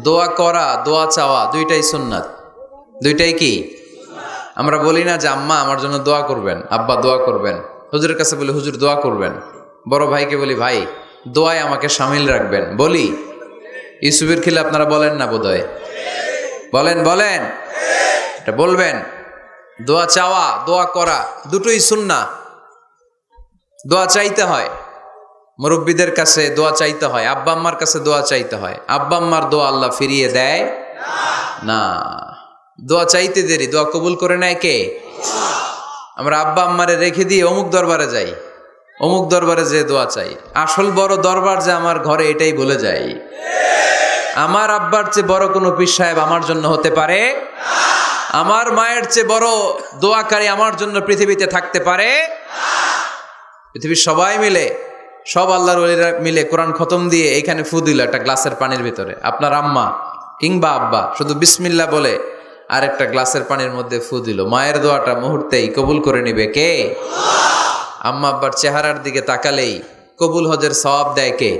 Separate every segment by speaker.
Speaker 1: দোয়া করা, দোয়া চাওয়া দুইটাই সুন্নাত। দুইটাই কি? আমরা বলি না যে আম্মা আমার জন্য দোয়া করবেন, আব্বা দোয়া করবেন। হুজুরের কাছে বলি হুজুর দোয়া করবেন। বড় ভাইকে বলি ভাই দোয়ায় আমাকে শামিল রাখবেন। বলি ইউসুফের খিলে আপনারা বলেন না বোধহয়? বলেন বলেন, এটা বলবেন। দোয়া চাওয়া, দোয়া করা দুটোই সুন্নাহ। দোয়া চাইতে হয়, মুরব্বীদের কাছে দোয়া চাইতে হয়, আব্বা আম্মার কাছে দোয়া চাইতে হয়। আব্বা আম্মার দোয়া আল্লাহ ফিরিয়ে দেয় না। দোয়া চাইতে দেরি, দোয়া কবুল করে নেয় কে? আমরা আব্বা আম্মারে রেখে দিয়ে অমুক দরবারে যাই, অমুক দরবারে যে দোয়া চাই। আসল বড় দরবার যে আমার ঘরে, এটাই ভুলে যাই। আমার আব্বার চেয়ে বড় কোনো পীর সাহেব আমার জন্য হতে পারে, আমার মায়ের চেয়ে বড় দোয়াকারী আমার জন্য পৃথিবীতে থাকতে পারে। পৃথিবীর সবাই মিলে, সব আল্লাহর ওলিরা মিলে কোরআন খতম দিয়ে এইখানে ফু দিল একটা গ্লাসের পানির ভিতরে। আপনার আম্মা কিংবা আব্বা শুধু বিসমিল্লাহ বলে আর একটা গ্লাসের পানির মধ্যে ফু দিল, মায়ের দোয়াটা মুহূর্তেই কবুল করে নিবে কে? আম্মা আব্বার চেহারার দিকে তাকালেই কবুল হজের সওয়াব দেয় কে?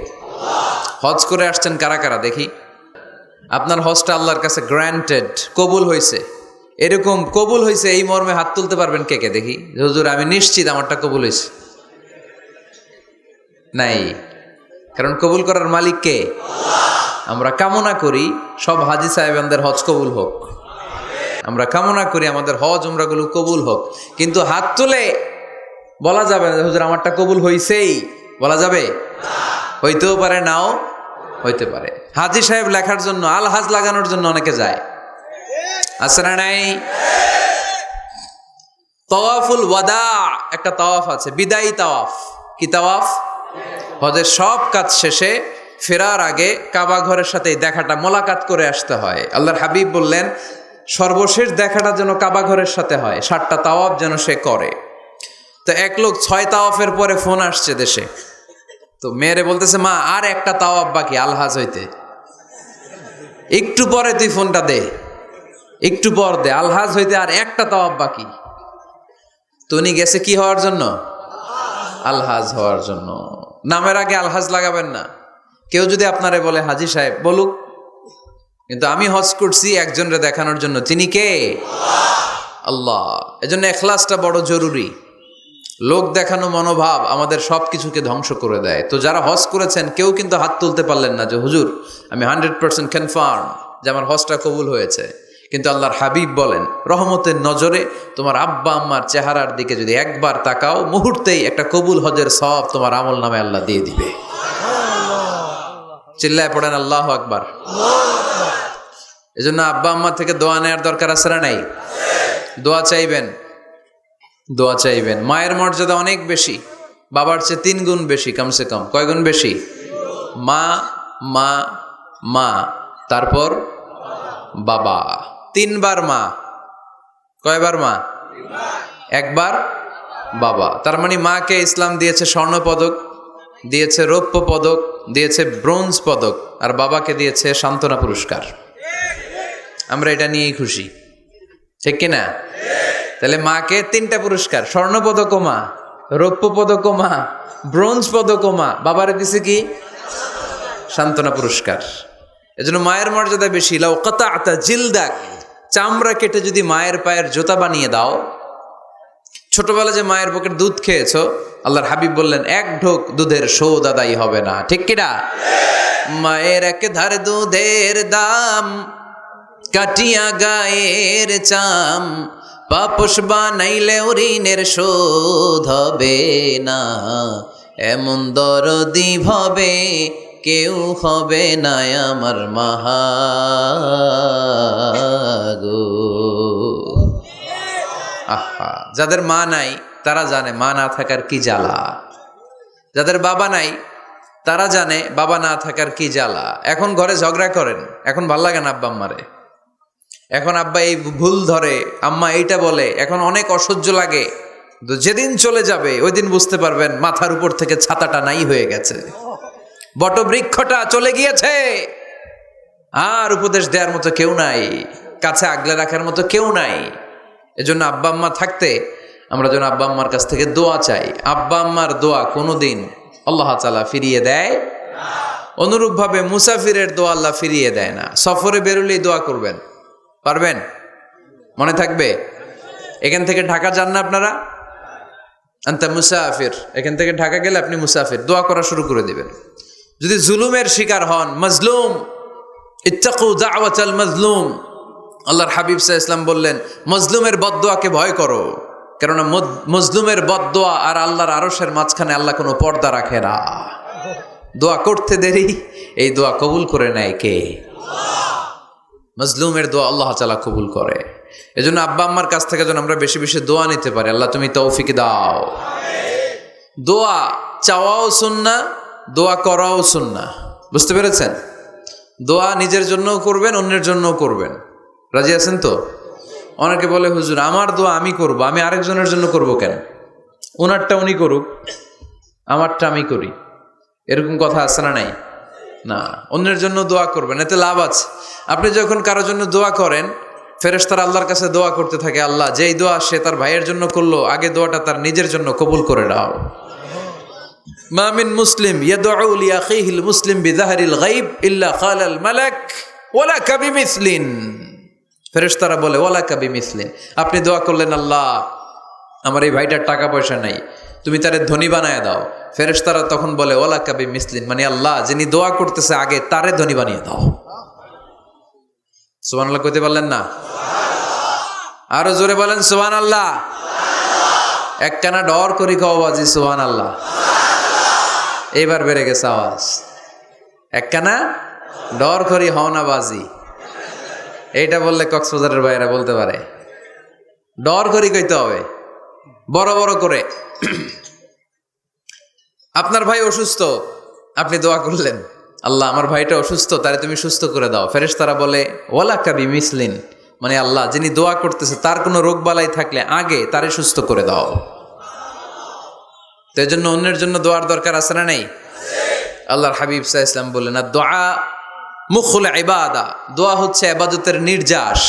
Speaker 1: হজ করে আসছেন কারা কারা দেখি? আপনার হজটা আল্লাহর কাছে গ্র্যান্টেড, কবুল হয়েছে। এরকম কবুল হয়েছে এই মর্মে হাত তুলতে পারবেন কে কে দেখি? হুজুর আমি নিশ্চিত আমারটা কবুল হয়েছে। নাই, কারণ কবুল করার মালিক কে? আমরা কামনা করি সব হাজী সাহেবানদের হজ কবুল হোক, আমরা কামনা করি আমাদের হজ উমরাগুলো কবুল হোক, কিন্তু হাত তুলে বলা যাবে না হুজুর আমারটা কবুল হইছেই, বলা যাবে? হইতেও পারে, নাও হইতে পারে। হাজী সাহেব লেখার জন্য, আল হাজ লাগানোর জন্য অনেকে যায়, আছে না নাই? তাওয়াফুল ওয়াদা একটা তাওয়াফ আছে, বিদায়ী তাওয়াফ। কি তাওয়াফ? হজের সব কাজ শেষে ফেরার আগে কাবা ঘরের সাথে দেখাটা, মোলাকাত করে আসতে হয়। আল্লাহর হাবিব বললেন সর্বশেষ দেখাটা যেন কাবা ঘরের সাথে হয়, 7টা তাওয়াফ যেন সে করে। তো এক লোক 6 তাওয়াফের পরে ফোন আসছে দেশে, তো মেয়েরে বলতেছে মা আর একটা তাওয়াফ বাকি আলহাজ হইতে, একটু পরে তুই ফোনটা দে, একটু পর দে, আলহাজ হইতে আর একটা তাওয়াফ বাকি। তো উনি গেছে কি হওয়ার জন্য? আলহাজ হওয়ার জন্য। নামের আগে আলহাজ লাগাবেন না। কেউ যদি আপনারে বলে হাজী সাহেব, বলুক, কিন্তু আমি হজ করছি একজনরে দেখানোর জন্য। তিনি কে? আল্লাহ। এজন্য ইখলাসটা বড় জরুরি। লোক দেখানো মনোভাব আমাদের সব কিছুকে ধ্বংস করে দেয়। তো যারা হজ করেছেন কেউ কিন্তু হাত তুলতে পারলেন না যে হুজুর আমি 100% কনফার্ম যে আমার হজটা কবুল হয়েছে। কিন্তু আল্লাহর হাবিব বলেন রহমতের নজরে তোমার আব্বা আম্মার চেহারার দিকে যদি একবার তাকাও, মুহূর্তেই একটা কবুল হজের সওয়াব তোমার আমল নামে আল্লাহ দিয়ে দিবে। চিল্লায় পড়েন আল্লাহু আকবার। এজন্য আব্বা আম্মা থেকে দোয়া নেওয়ার দরকার আছে না নাই? দোয়া চাইবেন, দোয়া চাইবেন। মায়ের মর্যাদা অনেক বেশি, বাবার চেয়ে 3 গুণ বেশি, কমসে কম। কয় গুণ বেশি? মা মা মা, তারপর বাবা। 3 বার মা। কয়বার মা? 1 বার বাবা। তার মানে মাকে ইসলাম দিয়েছে স্বর্ণ পদক, দিয়েছে রৌপ্য পদক, দিয়েছে ব্রোঞ্জ পদক, আর বাবাকে দিয়েছে সান্ত্বনা পুরস্কার। আমরা এটা নিয়েই খুশি, ঠিক কিনা? তাহলে মাকে 3টা পুরস্কার, স্বর্ণ পদকও মা, রৌপ্য পদকও মা, ব্রোঞ্জ পদকও মা, বাবারে দিছে কি? সান্ত্বনা পুরস্কার। এজন্য মায়ের মর্যাদা বেশি। লাউ কাতাআতা জিলদাক, চামড়া কেটে যদি মায়ের পায়ের জুতা বানিয়ে দাও। ছোটবেলা যে মায়ের বুকের দুধ খেয়েছো, আল্লাহর হাবিব বললেন 1 ঢোক দুধের শোধ আদায় হবে না, ঠিক কিনা? মায়ের এক ধার দুধের দাম, কাটিয়া গায়ের চাম, পাপস বানাইলে ঋণের শোধ হবে না, এমন দরদি ভাবে কেউ হবে না আমার মাহাগো। আহা, যাদের মা নাই তারা জানে মা না থাকার কি জ্বালা। যাদের বাবা নাই তারা জানে বাবা না থাকার কি জ্বালা। এখন ঘরে ঝগড়া করেন, এখন ভাল লাগে না আব্বা আম্মারে, এখন আব্বা এই ভুল ধরে, আম্মা এইটা বলে, এখন অনেক অসহ্য লাগে। তো যেদিন চলে যাবে ওই দিন বুঝতে পারবেন মাথার উপর থেকে ছাতাটা নাই হয়ে গেছে, বটবৃক্ষটা চলে গিয়েছে, আর উপদেশ দেওয়ার মতো কেউ নাই, কাছে আগলে রাখার মতো কেউ নাই। এজন্য আব্বা আম্মা থাকতে আমরা যেন আব্বা আম্মার কাছ থেকে দোয়া চাই। আব্বা আম্মার দোয়া কোনোদিন আল্লাহ তাআলা ফিরিয়ে দেয় অনুরূপভাবে মুসাফিরের দোয়া আল্লাহ ফিরিয়ে দেয় না। সফরে বেরোলেই দোয়া করবেন, পারবেন? মনে থাকবে? এখান থেকে ঢাকা যান না আপনারা? আনতা মুসাফির, এখান থেকে ঢাকা গেলে আপনি মুসাফির, দোয়া করা শুরু করে দিবেন। যদি জুলুমের শিকার হন, মাজলুম, ইত্তাকু দাওয়াতাল মাজলুম, আল্লাহর হাবিব সাল্লাল্লাহু আলাইহি ওয়াসাল্লাম বললেন মজলুমের বদদোয়াকে ভয় করো, কেননা মজলুমের বদদোয়া আর আল্লাহর আরশের মাঝখানে আল্লাহ কোনো পর্দা রাখে না। দোয়া করতে দেরি, এই দোয়া কবুল করে নেয় কে? মজলুমের দোয়া আল্লাহ তাআলা কবুল করে। এজন্য আব্বা আম্মার কাছ থেকে যেন আমরা বেশি বেশি দোয়া নিতে পারি। আল্লাহ তুমি তৌফিক দাও। দোয়া চাওয়াও সুন্নাহ, দোয়া করাও সুন্নাহ। বুঝতে পেরেছেন? দোয়া নিজের জন্যও করবেন, অন্যের জন্যও করবেন। রাজি আছেন তো? অনেকে বলে হুজুর আমার দোয়া আমি করব, আমি আরেকজনের জন্য করব কেন? ওনারটা উনি করুক, আমারটা আমি করি, এরকম কথা আছে না? নাই না, অন্যের জন্য দোয়া করবেন, এতে লাভ আছে। আপনি যখন কারোর জন্য দোয়া করেন, ফেরেশতারা আল্লাহর কাছে দোয়া করতে থাকে, আল্লাহ যেই দোয়া সে তার ভাইয়ের জন্য করলো, আগে দোয়াটা তার নিজের জন্য কবুল করে দাও। মা মিন মুসলিম ইয়াদউ লিআখিহিল মুসলিম বিযাহরিল গায়ব ইল্লা ক্বালাল মালাক ওয়ালাকা বিমিসলিন। ফেরেশতারা বলে ওয়ালাকা বিমিসলিন, আপনি দোয়া করলেন আল্লাহ আমার এই ভাইটার টাকা পয়সা নাই, তুমি তারে ধনী বানায় দাও। ফেরেশতারা তখন বলে ওয়ালাকা বিমিসলিন, মানে আল্লাহ যিনি দোয়া করতেছে আগে তারে ধনী বানিয়ে দাও। সুবহানাল্লাহ কইতে পারলেন না? আরো জোরে বলেন সুবহানাল্লাহ। একখানা ডর করি খাও বাজি সুবহানাল্লাহ। এবার বেড়ে গেছে আওয়াজ। একখানা ডর করি হও না বাজি, এইটা বললে কক্সবাজারের ভাইয়েরা বলতে পারে। ডর করি কইতে হবে বড় বড় করে। আপনার ভাই অসুস্থ, আপনি দোয়া করলেন আল্লাহ আমার ভাইটা অসুস্থ, তারে তুমি সুস্থ করে দাও। ফেরেশতারা বলে ওয়ালাকা বিমিসলিন, মানে আল্লাহ যিনি দোয়া করতেছে তার কোনো রোগ বালাই থাকলে আগে তারে সুস্থ করে দাও। তো এই জন্য অন্যের জন্য দোয়ার দরকার আছে না নাই? আল্লাহর হাবিব সাল্লাল্লাহু আলাইহি ওয়াসাল্লাম বললেন দোয়া মুখুল ইবাদা, দোয়া হচ্ছে ইবাদতের নির্যাস।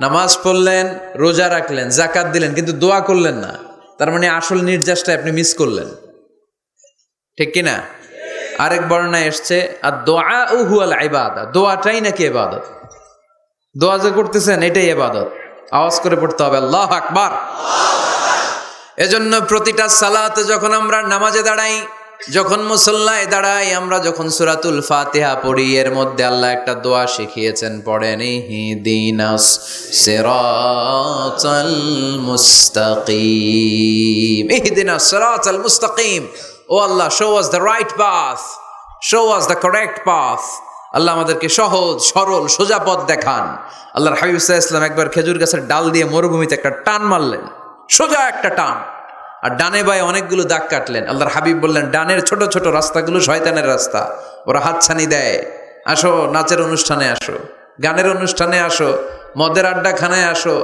Speaker 1: নামাজ পড়লেন, রোজা রাখলেন, যাকাত দিলেন, কিন্তু দোয়া করলেন না, তার মানে আসল নির্যাসটা আপনি মিস করলেন, ঠিক কিনা? আরেক বর্ণনায় এসছে আর দোয়া হুয়াল ইবাদা, দোয়াটাই নাকি ইবাদত। দোয়া যে করতেছেন এটাই ইবাদত। আওয়াজ করে পড়তে হবে আল্লাহু আকবার। এজন্য প্রতিটা সালাতে যখন আমরা নামাজে দাঁড়াই, যখন মুসল্লায় দাঁড়াই, আমরা যখন সূরাতুল ফাতিহা পড়ি, এর মধ্যে আল্লাহ একটা দোয়া শিখিয়েছেন, পড়েন ইহদিনাস সিরাতাল মুস্তাকিম। ইহদিনাস সিরাতাল মুস্তাকিম, O Allah show us the right path, show us the correct path. Allah আমাদেরকে সহজ সরল সোজা পথ দেখান। আল্লাহর হাবিব সাল্লাল্লাহু আলাইহি ওয়াসাল্লাম একবার খেজুর গাছের ডাল দিয়ে মরুভূমিতে একটা টান মারলেন, সোজা একটা টান, আর ডানে বায়ে অনেকগুলো দাগ কাটলেন। আল্লাহর হাবিব বললেন ডানের ছোট ছোট রাস্তাগুলো শয়তানের রাস্তা, ওরা হাতছানি দেয়। আসো নাচের অনুষ্ঠানে আসো, গানের অনুষ্ঠানে আসো, মদের আড্ডাখানায় আসো,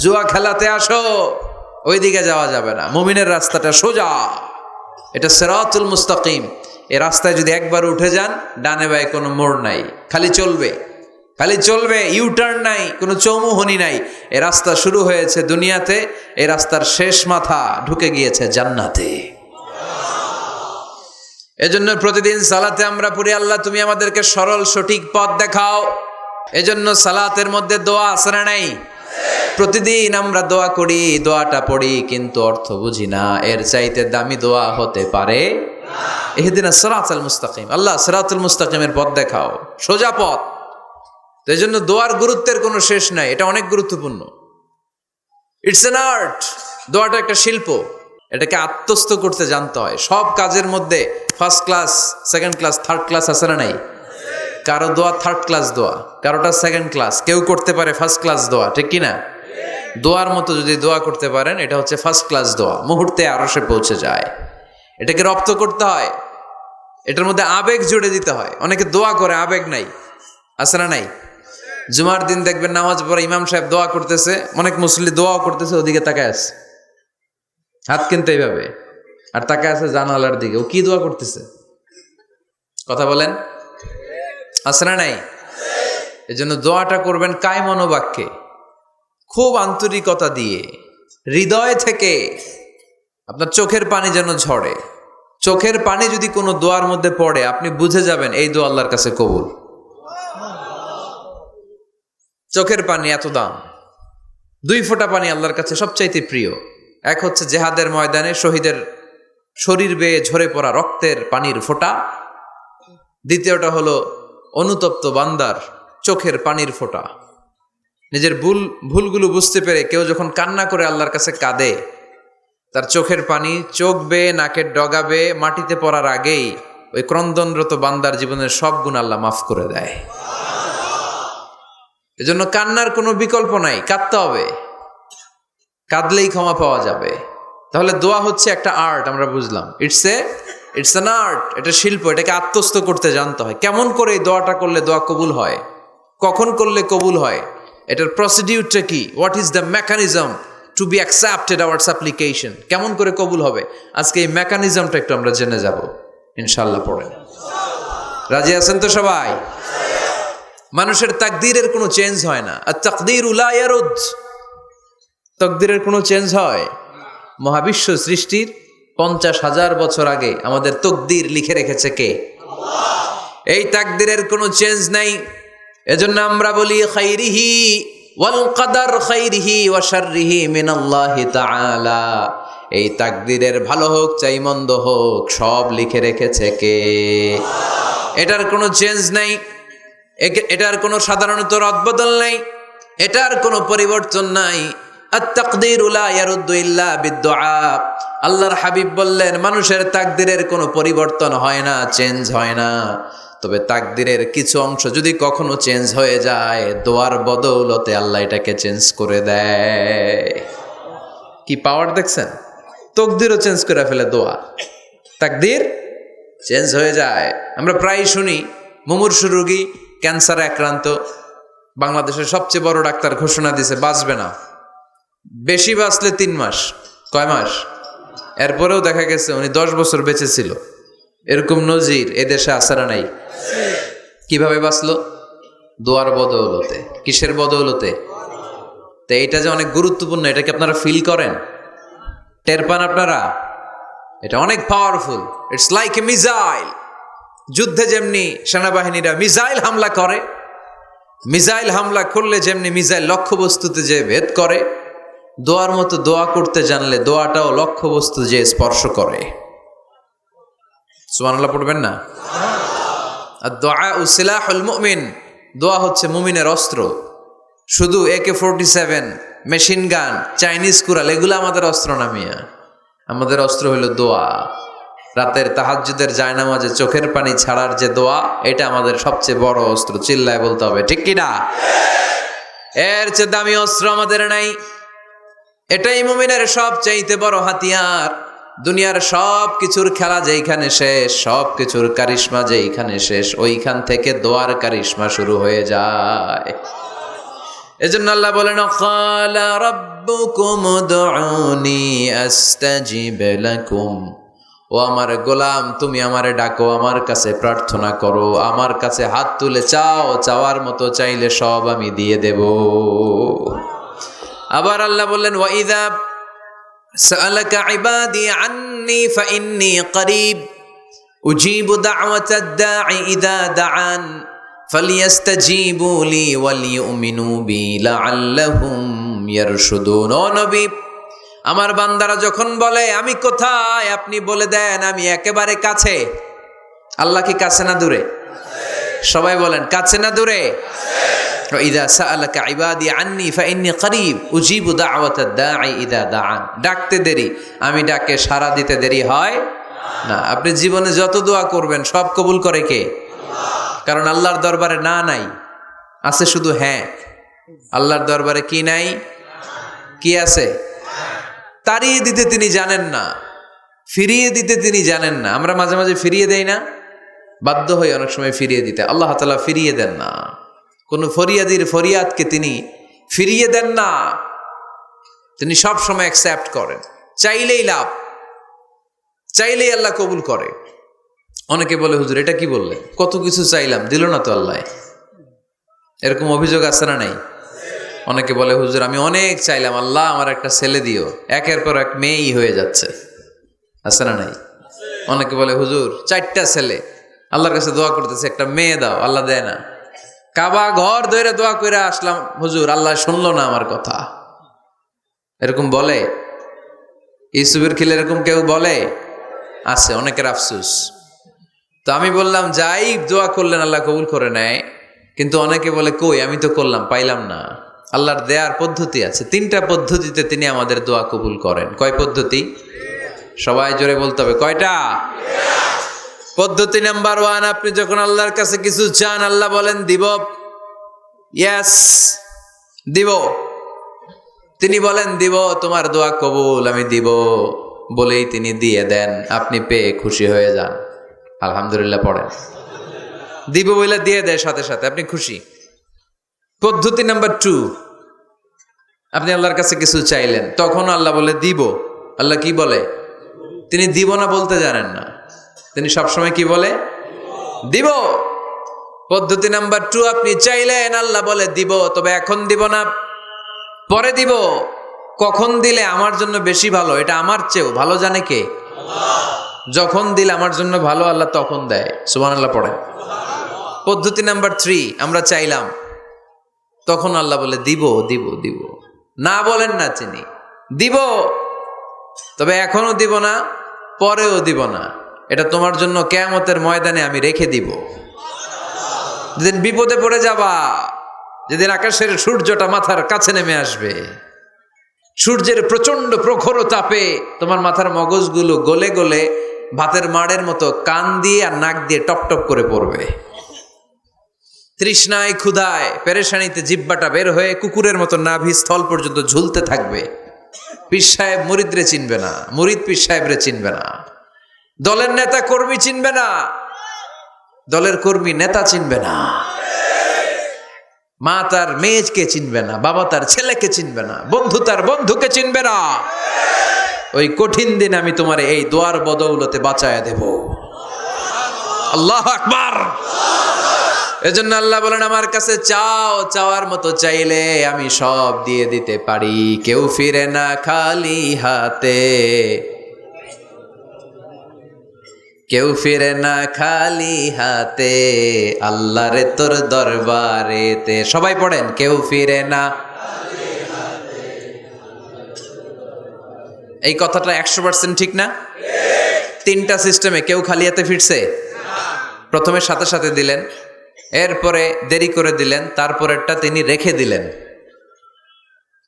Speaker 1: জুয়া খেলাতে আসো, ওইদিকে যাওয়া যাবে না। মুমিনের রাস্তাটা সোজা, এটা সিরাতুল মুস্তাকিম। এই রাস্তায় যদি একবার উঠে যান, ডানে বায়ে কোনো মোড় নাই, খালি চলবে, খালি চলবে, ইউটার্ন নাই, কোনো চৌমুহনী নাই। এই রাস্তা শুরু হয়েছে দুনিয়াতে, এই রাস্তার শেষ মাথা ঢুকে গিয়েছে জান্নাতে। এজন্য প্রতিদিন সালাতে আমরা পড়ি আল্লাহ তুমি আমাদেরকে সরল সঠিক পথ দেখাও। এজন্য সালাতের মধ্যে দোয়া আছে না নাই? প্রতিদিন আমরা দোয়া করি, দোয়াটা পড়ি, কিন্তু অর্থ বুঝি না। এর চাইতে দামি দোয়া হতে পারে ইহদিনাস সিরাতাল মুস্তাকিম, আল্লাহ সিরাতুল মুস্তাকিমের পথ দেখাও, সোজা পথ। তো এই জন্য দোয়ার গুরুত্বের কোনো শেষ নাই, এটা অনেক গুরুত্বপূর্ণ। ইটস অ্যান আর্ট, দোয়াটা একটা শিল্প, এটাকে আত্মস্থ করতে জানতে হয়। সব কাজের মধ্যে first class, second class, third class আছে না নাই? কারো দোয়া থার্ড ক্লাস দোয়া, কারোটা সেকেন্ড ক্লাস, কেউ করতে পারে ফার্স্ট ক্লাস দোয়া, ঠিক কিনা? দোয়ার মতো যদি দোয়া করতে পারেন, এটা হচ্ছে ফার্স্ট ক্লাস দোয়া, মুহূর্তে আরশে পৌঁছে যায়। এটাকে রপ্ত করতে হয়, এটার মধ্যে আবেগ জুড়ে দিতে হয়। অনেকে দোয়া করে আবেগ নাই, আছে না নাই? জুমার দিন দেখবেন নামাজ পড়ে ইমাম সাহেব দোয়া করতেছে, অনেক মুসল্লি দোয়াও করতেছে, ওদিকে তাকায় আছে, হাত কিন্তু এইভাবে, আর তাকায় আছে জানালার দিকে, ও কি দোয়া করতেছে? কথা বলেন, আছে না নাই? এই জন্য দোয়াটা করবেন কায় মনোবাক্যে, খুব আন্তরিকতা দিয়ে, হৃদয় থেকে। আপনার চোখের পানি যেন ঝরে, চোখের পানি যদি কোনো দোয়ার মধ্যে পড়ে আপনি বুঝে যাবেন এই দোয়া আল্লাহর কাছে কবুল। চোখের পানি এত দাম। 2 ফোঁটা পানি আল্লাহর কাছে সবচাইতে প্রিয়। এক হচ্ছে জেহাদের ময়দানে শহীদের শরীর বেয়ে ঝরে পড়া রক্তের পানির ফোঁটা, দ্বিতীয়টা হলো অনুতপ্ত বান্দার চোখের পানির ফোঁটা। নিজের ভুলগুলো বুঝতে পেরে কেউ যখন কান্না করে আল্লাহর কাছে কাঁদে, তার চোখের পানি চোখ বেয়ে নাকের ডগা বেয়ে মাটিতে পড়ার আগেই ওই ক্রন্দনরত বান্দার জীবনের সব গুণ আল্লাহ মাফ করে দেয়। এজন্য কান্নার কোনো বিকল্প নাই, কাঁদতে হবে, কাঁদলেই ক্ষমা পাওয়া যাবে। তাহলে দোয়া হচ্ছে একটা আর্ট, আমরা বুঝলাম। ইটস অ্যান আর্ট, এটা শিল্প, এটাকে আত্মস্থ করতে জানতে হয়। কেমন করে এই দোয়াটা করলে দোয়া কবুল হয়, কখন করলে কবুল হয়, এটার প্রসিডিউরটা কি, what is the mechanism two be accepted hour সাপ্লিকেশন, কেমন করে কবুল হবে, আজকে এই মেকানিজমটা একটু আমরা জেনে যাব ইনশাআল্লাহ। পড়েন, রাজি আছেন তো সবাই? মানুষের তাকদীরের কোনো চেঞ্জ হয় না। আর তাকদীরু লা ইয়ারুদ, তাকদীরের কোনো চেঞ্জ হয়? মহাবিশ্ব সৃষ্টির 50,000 বছর আগে আমাদের তকদীর লিখে রেখেছে কে? আল্লাহ। এই তাকদীরের কোনো চেঞ্জ নাই। এজন্য আমরা বলি খাইরিহি ওয়াল কদর খাইরিহি ওয়া শাররিহি মিনাল্লাহি তাআলা। এই তাকদীরের ভালো হোক চাই মন্দ হোক সব লিখে রেখেছে কে? আল্লাহ। এটার কোনো চেঞ্জ নাই, এটার কোনো সাধারণত রদবদল নাই, এটার কোনো পরিবর্তন নাই। আত-তাকদীরু লা ইয়ারুদ্দু ইল্লা বিদ-দুআ। আল্লাহর হাবিব বললেন মানুষের তাকদীরের কোনো পরিবর্তন হয় না, চেঞ্জ হয় না। তবে তাকদীরের কিছু অংশ যদি কখনো চেঞ্জ হয়ে যায়, দোয়ার বদৌলতে আল্লাহ এটাকে চেঞ্জ করে দেয়। কি পাওয়ার দেখছেন? তকদীরও চেঞ্জ করে ফেলে দোয়া, তাকদীর চেঞ্জ হয়ে যায়। আমরা প্রায় শুনি মুমূর্ষু রোগী, ক্যান্সারে আক্রান্ত, বাংলাদেশের সবচেয়ে বড় ডাক্তার ঘোষণা দিয়েছে বাঁচবে না, বেশি বাঁচলে 3 মাস। কয় মাস? এরপরেও দেখা গেছে উনি 10 বছর বেঁচে ছিল। এরকম নজির এদেশে আছে না নাই? কিভাবে বাঁচলো? দোয়ার বদৌলতে। কিসের বদৌলতে? তো এইটা যে অনেক গুরুত্বপূর্ণ, এটা কি আপনারা ফিল করেন, টের পান আপনারা? এটা অনেক powerful. It's like a missile. যুদ্ধে যেমনি সেনাবাহিনীরা মিসাইল হামলা করে, মিসাইল হামলা করলে যেমনি মিসাইল লক্ষ্যবস্তুতে যে ভেদ করে, দোয়ার মতো দোয়া করতে জানলে দোয়াটাও লক্ষ্যবস্তু যে স্পর্শ করে। সুবহানাল্লাহ পড়বেন না? আর-দুআউ সিলাহুল মুমিন, দোয়া হচ্ছে মুমিনের অস্ত্র। শুধু AK-47, machine gun, Chinese Corel এগুলো আমাদের অস্ত্র না মিয়া। আমাদের অস্ত্র হলো দোয়া। রাতের তাহাজ্জুদের জায়নামাজে চোখের পানি ছাড়ার যে দোয়া, এটা আমাদের সবচেয়ে বড় অস্ত্র। চিল্লায় বলতে হবে, ঠিক কি না? এর চেয়ে দামি অস্ত্র আমাদের নাই। এটাই মুমিনের সবচাইতে বড় হাতিয়ার। দুনিয়ার সব কিছুর খেলা যেইখানে শেষ, সব কিছুর কারিশমা যেইখানে শেষ, ওইখান থেকে দোয়ার কারিশমা শুরু হয়ে যায়। এজন্য আল্লাহ বলেন ক্বালা রাব্বুকুম উদউনি আস্তাজিব লাকুম। ও আমার গোলাম, তুমি আমারে ডাকো, আমার কাছে প্রার্থনা করো, আমার কাছে হাত তুলে চাও, চাওয়ার মতো চাইলে সব আমি দিয়ে দেব। আবার আল্লাহ বললেন ওয়া ইযা সাআলাকা ইবাদি আন্নী ফাইন্নী করিব উজিবু দাওয়াতাদ দাঈ ইযা দাআন ফালিয়াস্তাজিবু লি ওয়ালিউমিনু বি লাআল্লাহুম ইয়ারশুদুন। ও নবী, আমার বান্দারা যখন বলে আমি কোথায়, আপনি বলে দেন আমি একেবারে কাছে। আল্লাহ কি কাছে না দূরে? সবাই বলেন কাছে না দূরে? ইযা সাআলাকা ইবাদি আন্নী ফাইন্নী করিব উজিবু দাওয়াতাদ দাঈ ইযা দাআন। ডাকতে দেরি, আমি ডাকে সাড়া দিতে দেরি হয় না। আপনি জীবনে যত দোয়া করবেন সব কবুল করে কে? আল্লাহ। কারণ আল্লাহর দরবারে না নাই, আছে শুধু হ্যাঁ। আল্লাহর দরবারে কি নাই? কি আছে? তাড়িয়ে দিতে তিনি জানেন না, ফিরিয়ে দিতে তিনি জানেন না। আমরা মাঝে মাঝে ফিরিয়ে দেই না, বাধ্য হই অনেক সময় ফিরিয়ে দিতে। আল্লাহ তাআলা ফিরিয়ে দেন না, কোন ফরিয়াদির ফরিয়াদকে তিনি ফিরিয়ে দেন না। তিনি সব সময় অ্যাকসেপ্ট করেন। চাইলেই লাভ, চাইলেই আল্লাহ কবুল করে। অনেকে বলে হুজুর এটা কি বললেন, কত কিছু চাইলাম দিল না তো আল্লাহ। এরকম অভিযোগ আছে না নাই? অনেকে বলে হুজুর আমি অনেক চাইলাম, আল্লাহ আমার একটা ছেলে দিও, একের পর এক মেয়েই হয়ে যাচ্ছে। আছে না নাই? অনেকে বলে হুজুর 4টা ছেলে, আল্লাহর কাছে দোয়া করতেছে একটা মেয়ে দাও, আল্লাহ দেয় না। কাবা ঘর ধরে দোয়া করে আসলাম, হুজুর আল্লাহ শুনলো না আমার কথা। এরকম বলে? ইউসুফের খিলে এরকম কেউ বলে? আছে, অনেকের আফসুস। তো আমি বললাম যাই দোয়া করলেন আল্লাহ কবুল করে নেয়, কিন্তু অনেকে বলে কই আমি তো করলাম পাইলাম না। আল্লাহর দেয়ার পদ্ধতি আছে, 3টা পদ্ধতিতে তিনি আমাদের দোয়া কবুল করেন। কয় পদ্ধতি? সবাই জোরে বলতে হবে, কয়টা? পদ্ধতি নাম্বার 1, আপনি যখন আল্লাহর কাছে কিছু চান আল্লাহ বলেন দিব, ইয়েস দিব। তিনি বলেন দিব, তোমার দোয়া কবুল, আমি দিব বলেই তিনি দিয়ে দেন। আপনি পেয়ে খুশি হয়ে যান, আলহামদুলিল্লাহ পড়েন। দিব বলে দিয়ে দেয় সাথে সাথে, আপনি খুশি। পদ্ধতি নাম্বার 2, আপনি আল্লাহর কাছে কিছু চাইলেন, তখন আল্লাহ বলে দিব। আল্লাহ কি বলে? তিনি দিব না বলতে জানেন না, তিনি সবসময় কি বলে? দিব। পদ্ধতি নাম্বার 2, আপনি চাইলেন আল্লাহ বলে দিব, তবে এখন দিব না, পরে দিব। কখন দিলে আমার জন্য বেশি ভালো, এটা আমার চেয়েও ভালো জানে কে? যখন দিলে আমার জন্য ভালো আল্লাহ তখন দেয়। সুবহানাল্লাহ পড়েন। পদ্ধতি নাম্বার 3, আমরা চাইলাম, তখন আল্লাহ বলে দিব দিব দিব, না বলেন না চিনি, দিব, তবে এখনো দিব না, পরেও দিব না, এটা তোমার জন্য কিয়ামতের ময়দানে আমি রেখে দিব। যেদিন বিপদে পড়ে যাবা, যেদিন আকাশের সূর্যটা মাথার কাছে নেমে আসবে, সূর্যের প্রচন্ড প্রখর তাপে তোমার মাথার মগজগুলো গলে গলে ভাতের মাড়ের মতো কান দিয়ে আর নাক দিয়ে টপ টপ করে পড়বে। তৃষ্ণায় ক্ষুধায় পেরেশানিতে জিহ্বাটা বের হয়ে কুকুরের মতো নাভি স্থল পর্যন্ত ঝুলতে থাকবে। পীর সাহেব মুরিদরে চিনবে না, মুরিদ পীর সাহেবরে চিনবে না, দলের নেতা কর্মী চিনবে না, দলের কর্মী নেতা চিনবে না, মা তার মেয়েকে চিনবে না, বাবা তার ছেলেকে চিনবে না, বন্ধু তার বন্ধুকে চিনবে না। ওই কঠিন দিন আমি তোমার এই দোয়ার বদৌলতে বাঁচায়া দেব। আল্লাহু আকবার। এজন্য আল্লাহ বলেন আমার কাছে চাও, চাওয়ার মতো চাইলে আমি সব দিয়ে দিতে পারি। কেউ ফিরে না খালি হাতে, কেউ ফিরে না খালি হাতে, আল্লাহরে তোর দরবারেতে। সবাই পড়েন, কেউ ফিরে না। এই কথাটা 100% ঠিক না? 3টা সিস্টেমে কেউ খালি হাতে ফিরছে? প্রথমে সাথে সাথে দিলেন, এরপরে দেরি করে দিলেন, তারপরেরটা তিনি রেখে দিলেন।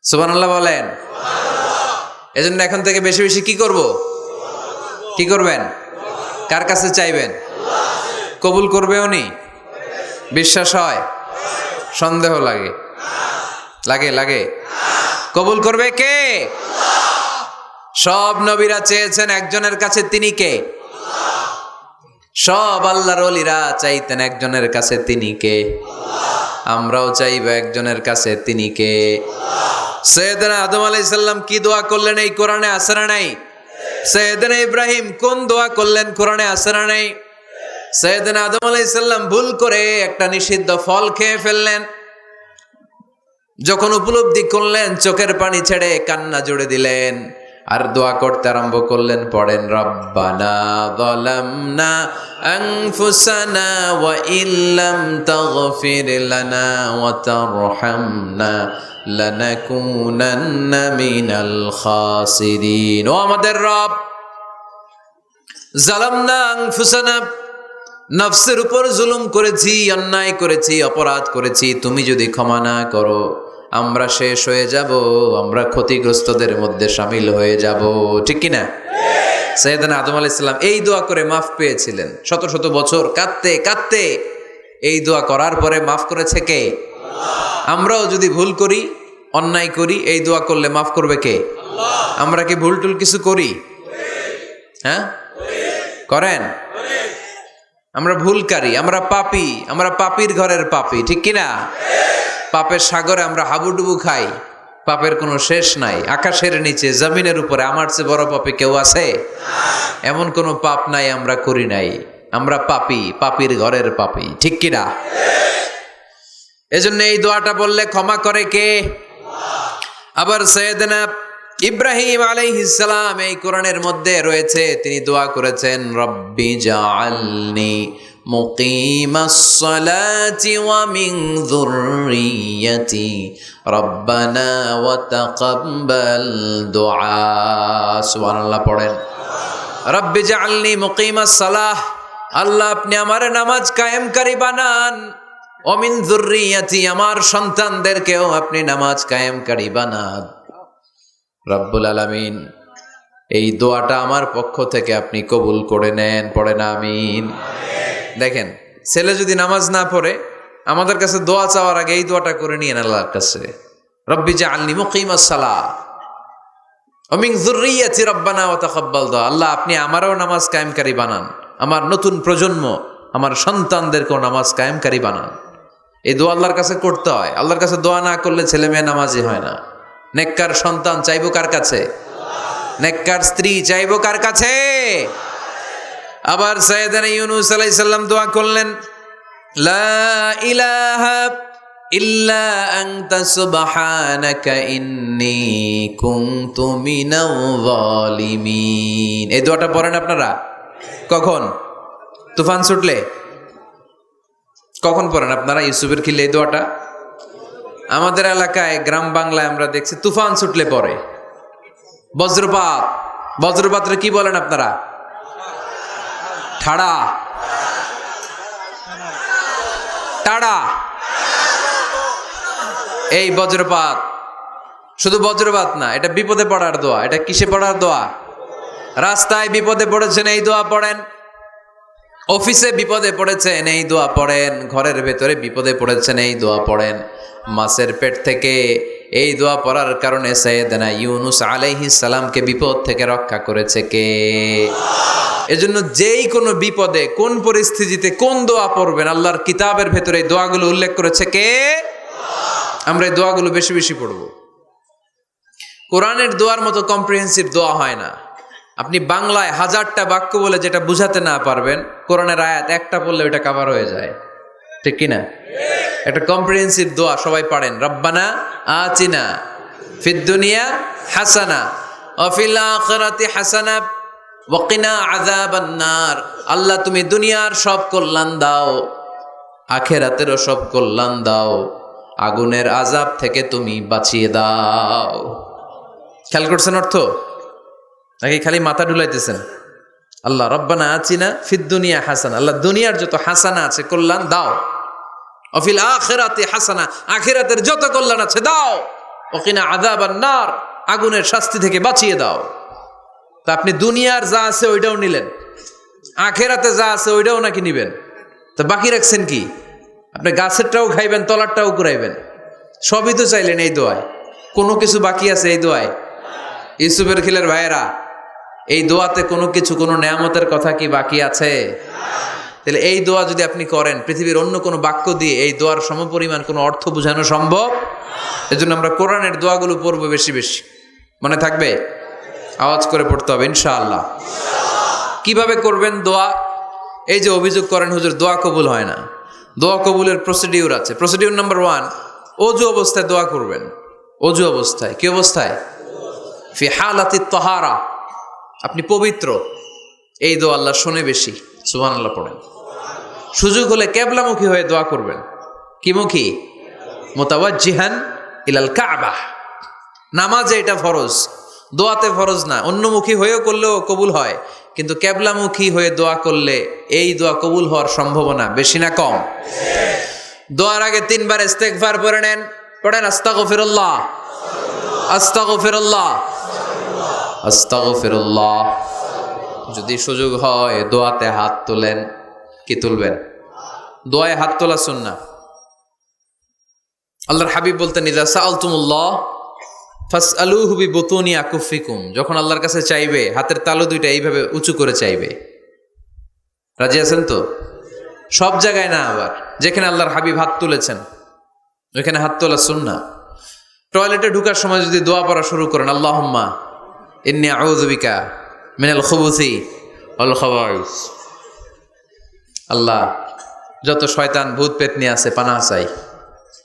Speaker 1: সুবহানাল্লাহ বলেন। এজন্য এখন থেকে বেশি বেশি কি করব? কি করবেন? কার কাছে চাইবেন? কবুল করবে উনি? বিশ্বাস হয়? সন্দেহ লাগে? লাগে লাগে? কবুল করবে কে? সব নবীরা চেয়েছেন একজনের কাছে, তিনি কে? সব আল্লাহর ওলিরা চাইতেন একজনের কাছে, তিনি কে? আমরাও চাইব একজনের কাছে, তিনি কে? সৈয়দনা আদম আলাইহিস সালাম কি দোয়া করলেন এই কোরআনে আছে না নাই? সৈয়দনা ইব্রাহিম কোন দোয়া করলেন কোরআনে আছে না নাই? সৈয়দনা আদম আলাইহিস সালাম ভুল করে একটা নিষিদ্ধ ফল খেয়ে ফেললেন, যখন উপলব্ধি করলেন চোখের পানি ছেড়ে কান্না জুড়ে দিলেন, আর দোয়া করতে আরম্ভ করলেন। পড়েন, রব্বানা যালামনা আনফুসানা ওয়া ইল্লাম তাগফির লানা ওয়া তারহামনা লানাকুনান্না মিনাল খাসিরিন। ও আমাদের রব, যালামনা আনফুসানা, নফসের উপর জুলুম করেছি, অন্যায় করেছি, অপরাধ করেছি, তুমি যদি ক্ষমা না করো আমরা শেষ হয়ে যাব, আমরা ক্ষতিগ্রস্তদের মধ্যে শামিল হয়ে যাব। ঠিক কিনা? সাইয়েদনা আদম আলাইহিস সালাম এই দোয়া করে মাফ পেয়েছিলেন। শত শত বছর কাঁদতে কাঁদতে এই দোয়া করার পরে মাফ করেছে কে? আমরাও যদি ভুল করি, অন্যায় করি, এই দোয়া করলে মাফ করবে কে? আমরা কি ভুল টুল কিছু করি? হ্যাঁ করেন? আমরা ভুলকারী, আমরা পাপী, আমরা পাপীর ঘরের পাপী। ঠিক কিনা? পাপের সাগরে আমরা হাবুডুবু খাই, পাপের কোনো শেষ নাই। আকাশের নিচে জমিনের উপরে আমার চেয়ে বড় পাপী কেউ আছে? এমন কোনো পাপ নাই আমরা করি নাই। আমরা পাপী, পাপীর ঘরের পাপী। ঠিক কিনা? এজন্য এই দোয়াটা বললে ক্ষমা করে কে? আবার সাইয়েদনা ইব্রাহিম আলাইহিস সালাম এই কোরআনের মধ্যে রয়েছে, তিনি দোয়া করেছেন রব্বি জাআলনি মুকিমাস সালাতি ওয়া মিন যুররিয়্যাতি রব্বানা ওয়া তাকাব্বাল দুআ। সুবহানাল্লাহ পড়েন। রব্বি জাআলনি মুকিমাস সালাহ, আল্লাহ আপনি আমার নামাজ কায়েমকারী বানান। ওয়া মিন যুররিয়্যাতি, আমার সন্তানদেরকেও আপনি নামাজ কায়েমকারী বানান। রব্বুল আলামিন এই দোয়াটা আমার পক্ষ থেকে আপনি কবুল করে নেন, পড়েন আমিন। দেখেন, ছেলে যদি নামাজ না পড়ে আমাদের কাছে দোয়া চাওয়ার আগে এই দোয়াটা করে নিয়েন আল্লাহর কাছে, রব্বি জাআলনি মুকিমাস সালাহ ওয়া মিন যুররিয়্যাতি রব্বানা ওয়া তাকাব্বাল দুআ। আল্লাহ আপনি আমারও নামাজ কায়েমকারী বানান, আমার নতুন প্রজন্ম, আমার সন্তানদেরকেও নামাজ কায়েমকারী বানান। এই দোয়া আল্লাহর কাছে করতে হয়। আল্লাহর কাছে দোয়া না করলে ছেলে মেয়ে নামাজি হয় না। নেককার সন্তান চাইবো কার কাছে? নেককার স্ত্রী চাইবো কার কাছে? আবার সাইয়েদনা ইউনূস আলাইহিস সালাম দোয়া করলেন, লা ইলাহা ইল্লা আনতা সুবহানাকা ইন্নী কুনতু মিনাল যালিমিন। এই দোয়াটা পড়েন আপনারা কখন? তুফান ছুটলে। কখন পড়েন আপনারা ইউসুফের খিলে এই দোয়াটা? আমাদের এলাকায় গ্রাম বাংলায় আমরা দেখছি তুফান ছুটলে পরে। বজ্রপাত, বজ্রপাতরে কি বলেন আপনারা? ঠাড়া, টাড়া। এই বজ্রপাত, শুধু বজ্রপাত না, এটা বিপদে পড়ার দোয়া। এটা কিসে পড়ার দোয়া? রাস্তায় বিপদে পড়েছেন এই দোয়া পড়েন, অফিসে বিপদে পড়েছেন এই দোয়া পড়েন, ঘরের ভেতরে বিপদে পড়েছেন এই দোয়া পড়েন। মাছের পেট থেকে এই দোয়া পড়ার কারণে সাইয়েদনা ইউনূস আলাইহিস সালামকে বিপদ থেকে রক্ষা করেছে কে? এজন্য যেই কোনো বিপদে, কোন পরিস্থিতিতে কোন দোয়া পড়বেন, আল্লাহর কিতাবের ভেতরে এই দোয়াগুলো উল্লেখ করেছে কে? আমরা এই দোয়াগুলো বেশি বেশি পড়ব। কোরআনের দোয়ার মতো কম্প্রিহেন্সিভ দোয়া হয় না। আপনি বাংলায় 1000টা বাক্য বলে যেটা বুঝাতে না পারবেন, কোরআনের আয়াত একটা পড়লে ওটা কভার হয়ে যায়, ঠিক কিনা? একটা কম্প্রিহেন্সিভ দোয়া সবাই পড়েন, রব্বানা আতিনা ফিদ দুনিয়া হাসানা ওয়া ফিল আখিরাতি হাসানা ওয়া কিনা আযাবান নার। আল্লাহ তুমি দুনিয়ার সব কল্যাণ দাও, আখিরাতেরও সব কল্যাণ দাও, আগুনের আযাব থেকে তুমি বাঁচিয়ে দাও। খেয়াল করছেন অর্থ নাকি খালি মাথা ঢুলাইতেছেন? আল্লাহ রব্বানা আতিনা ফিদ দুনিয়া হাসানা, আল্লাহ দুনিয়ার যত হাসানা আছে কল্যাণ দাও, অফিল আখিরাতি হাসানা, আখিরাতের যত কল্যাণ আছে দাও, ওকিনা আযাবান নার, আগুনের শাস্তি থেকে বাঁচিয়ে দাও। তা আপনি দুনিয়ার যা আছে ওইটাও নিলেন, আখিরাতে যা আছে ওইটাও নাকি নিবেন, তা বাকি রাখছেন কি? আপনি গাছেরটাও খাইবেন, তলারটাও কুড়াইবেন, সবই তো চাইলেন এই দোয়ায়। কোনো কিছু বাকি আছে এই দোয়ায়? ইউসুফের খিলের ভাইয়েরা, এই দোয়াতে কোনো কিছু, কোনো নেয়ামতের কথা কি বাকি আছে? তাহলে এই দোয়া যদি আপনি করেন, পৃথিবীর অন্য কোনো বাক্য দিয়ে এই দোয়ার সমপরিমাণ কোনো অর্থ বোঝানো সম্ভব? এজন্য আমরা কোরআনের দোয়াগুলো পড়বো বেশি বেশি। মনে থাকবে? আওয়াজ করে পড়তে হবে ইনশাআল্লাহ। কিভাবে করবেন দোয়া? এই যে অভিযোগ করেন হুজুর দোয়া কবুল হয় না, দোয়া কবুলের প্রসিডিউর আছে। প্রসিডিউর নাম্বার 1, অজু অবস্থায় দোয়া করবেন। অজু অবস্থায়, কি অবস্থায়? ফি হালাতি তাহারা, আপনি পবিত্র। এই দোয়া আল্লাহ শোনে বেশি, সুবহানাল্লাহ পড়েন। সুযোগ হলে কিবলামুখী হয়ে দোয়া করবেন। কি মুখী? মুতাওয়াজ্জিহান ইলাল কাবা। নামাজে এটা ফরজ, দোয়াতে ফরজ না। অন্যমুখী হয়েও করলেও কবুল হয়, কিন্তু কিবলামুখী হয়ে দোয়া করলে এই দোয়া কবুল হওয়ার সম্ভাবনা বেশি না কম? দোয়ার আগে 3 বার ইস্তেগফার পড়ে নেন। পড়েন আস্তাগফিরুল্লাহ, আস্তাগফিরুল্লাহ, আস্তাগফিরুল্লাহ। যদি সুযোগ হয় দোয়াতে হাত তোলেন। কি তুলবেন? দোয়ায় হাত তোলা সুন্নাহ। আল্লাহর হাবিব বলতেন, ইযা সাআলতুমুল্লাহ ফাসআলুহু বিবুতুনি আকুফিকুম। যখন আল্লাহর কাছে চাইবে, হাতের তালু দুইটা এইভাবে উঁচু করে চাইবে। রাজি আছেন তো? সব জায়গায় না, আবার যেখানে আল্লাহর হাবিব হাত তুলেছেন ওইখানে হাত তোলা সুন্নাহ। টয়লেটে ঢোকার সময় যদি দোয়া পড়া শুরু করেন, আল্লাহুম্মা ইন্নী আউযু বিকা মিনাল খুবুসি ওয়াল খাবাইস, আল্লাহ যত শয়তান ভূত পেতনি আছে পানাহ চাই।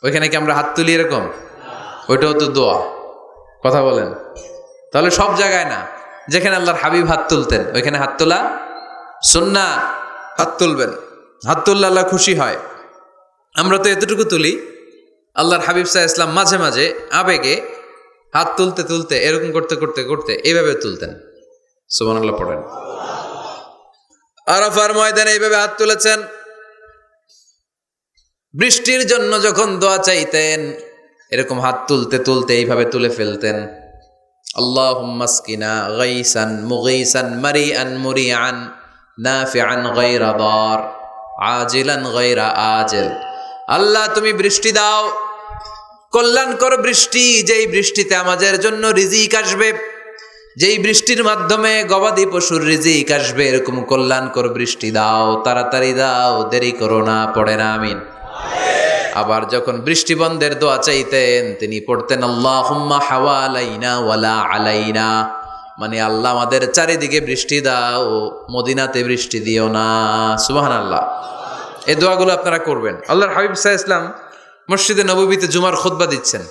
Speaker 1: ওইখানে কি আমরা হাত তুলি এরকম? ওইটাও তো দোয়া। কথা বলেন, তাহলে সব জায়গায় না, যেখানে আল্লাহর হাবিব হাত তুলতেন ওইখানে হাত তোলা সুন্নাহ, হাত তুলবেন। হাত তুললে আল্লাহ খুশি হয়। আমরা তো এতটুকু তুলি, আল্লাহর হাবিব সাল্লাল্লাহু আলাইহি ওয়াসাল্লাম মাঝে মাঝে আবেগে হাত তুলতে তুলতে এরকম করতে করতে করতে এইভাবে তুলতেন। সুবহানাল্লাহ পড়েন। আরাফার ময়দানে এইভাবে হাত তুলেছেন। বৃষ্টির জন্য যখন দোয়া চাইতেন এরকম হাত তুলতে তুলতে এইভাবে তুলে ফেলতেন। আল্লাহুম্মা আসকিনা গাইসান মুগীসান মারিআন মুরিআন নাফিআন গায়রা দার আজিলান গায়রা আজিল। আল্লাহ তুমি বৃষ্টি দাও, কল্যাণকর বৃষ্টি, যেই বৃষ্টিতে আমাদের জন্য রিজিক আসবে, যেই বৃষ্টির মাধ্যমে গবাদি পশুর রিজিক আসবে, এরকম কল্যাণকর বৃষ্টি দাও, তাড়াতাড়ি দাও, দেরি করো না। পড়ে না আমিন। আবার যখন বৃষ্টি বন্ধের দোয়া চাইতেন তিনি পড়তেন আল্লাহুম্মা হাওয়ালাইনা ওয়ালা আলাইনা, মানে আল্লাহ আমাদের চারিদিকে বৃষ্টি দাও, মদিনাতে বৃষ্টি দিও না। সুবহানাল্লাহ। এই দোয়াগুলো আপনারা করবেন। আল্লাহর হাবিব সাল্লাল্লাহু আলাইহি ওয়াসাল্লাম মসজিদে নববীতে জুমার খুতবা দিচ্ছেন।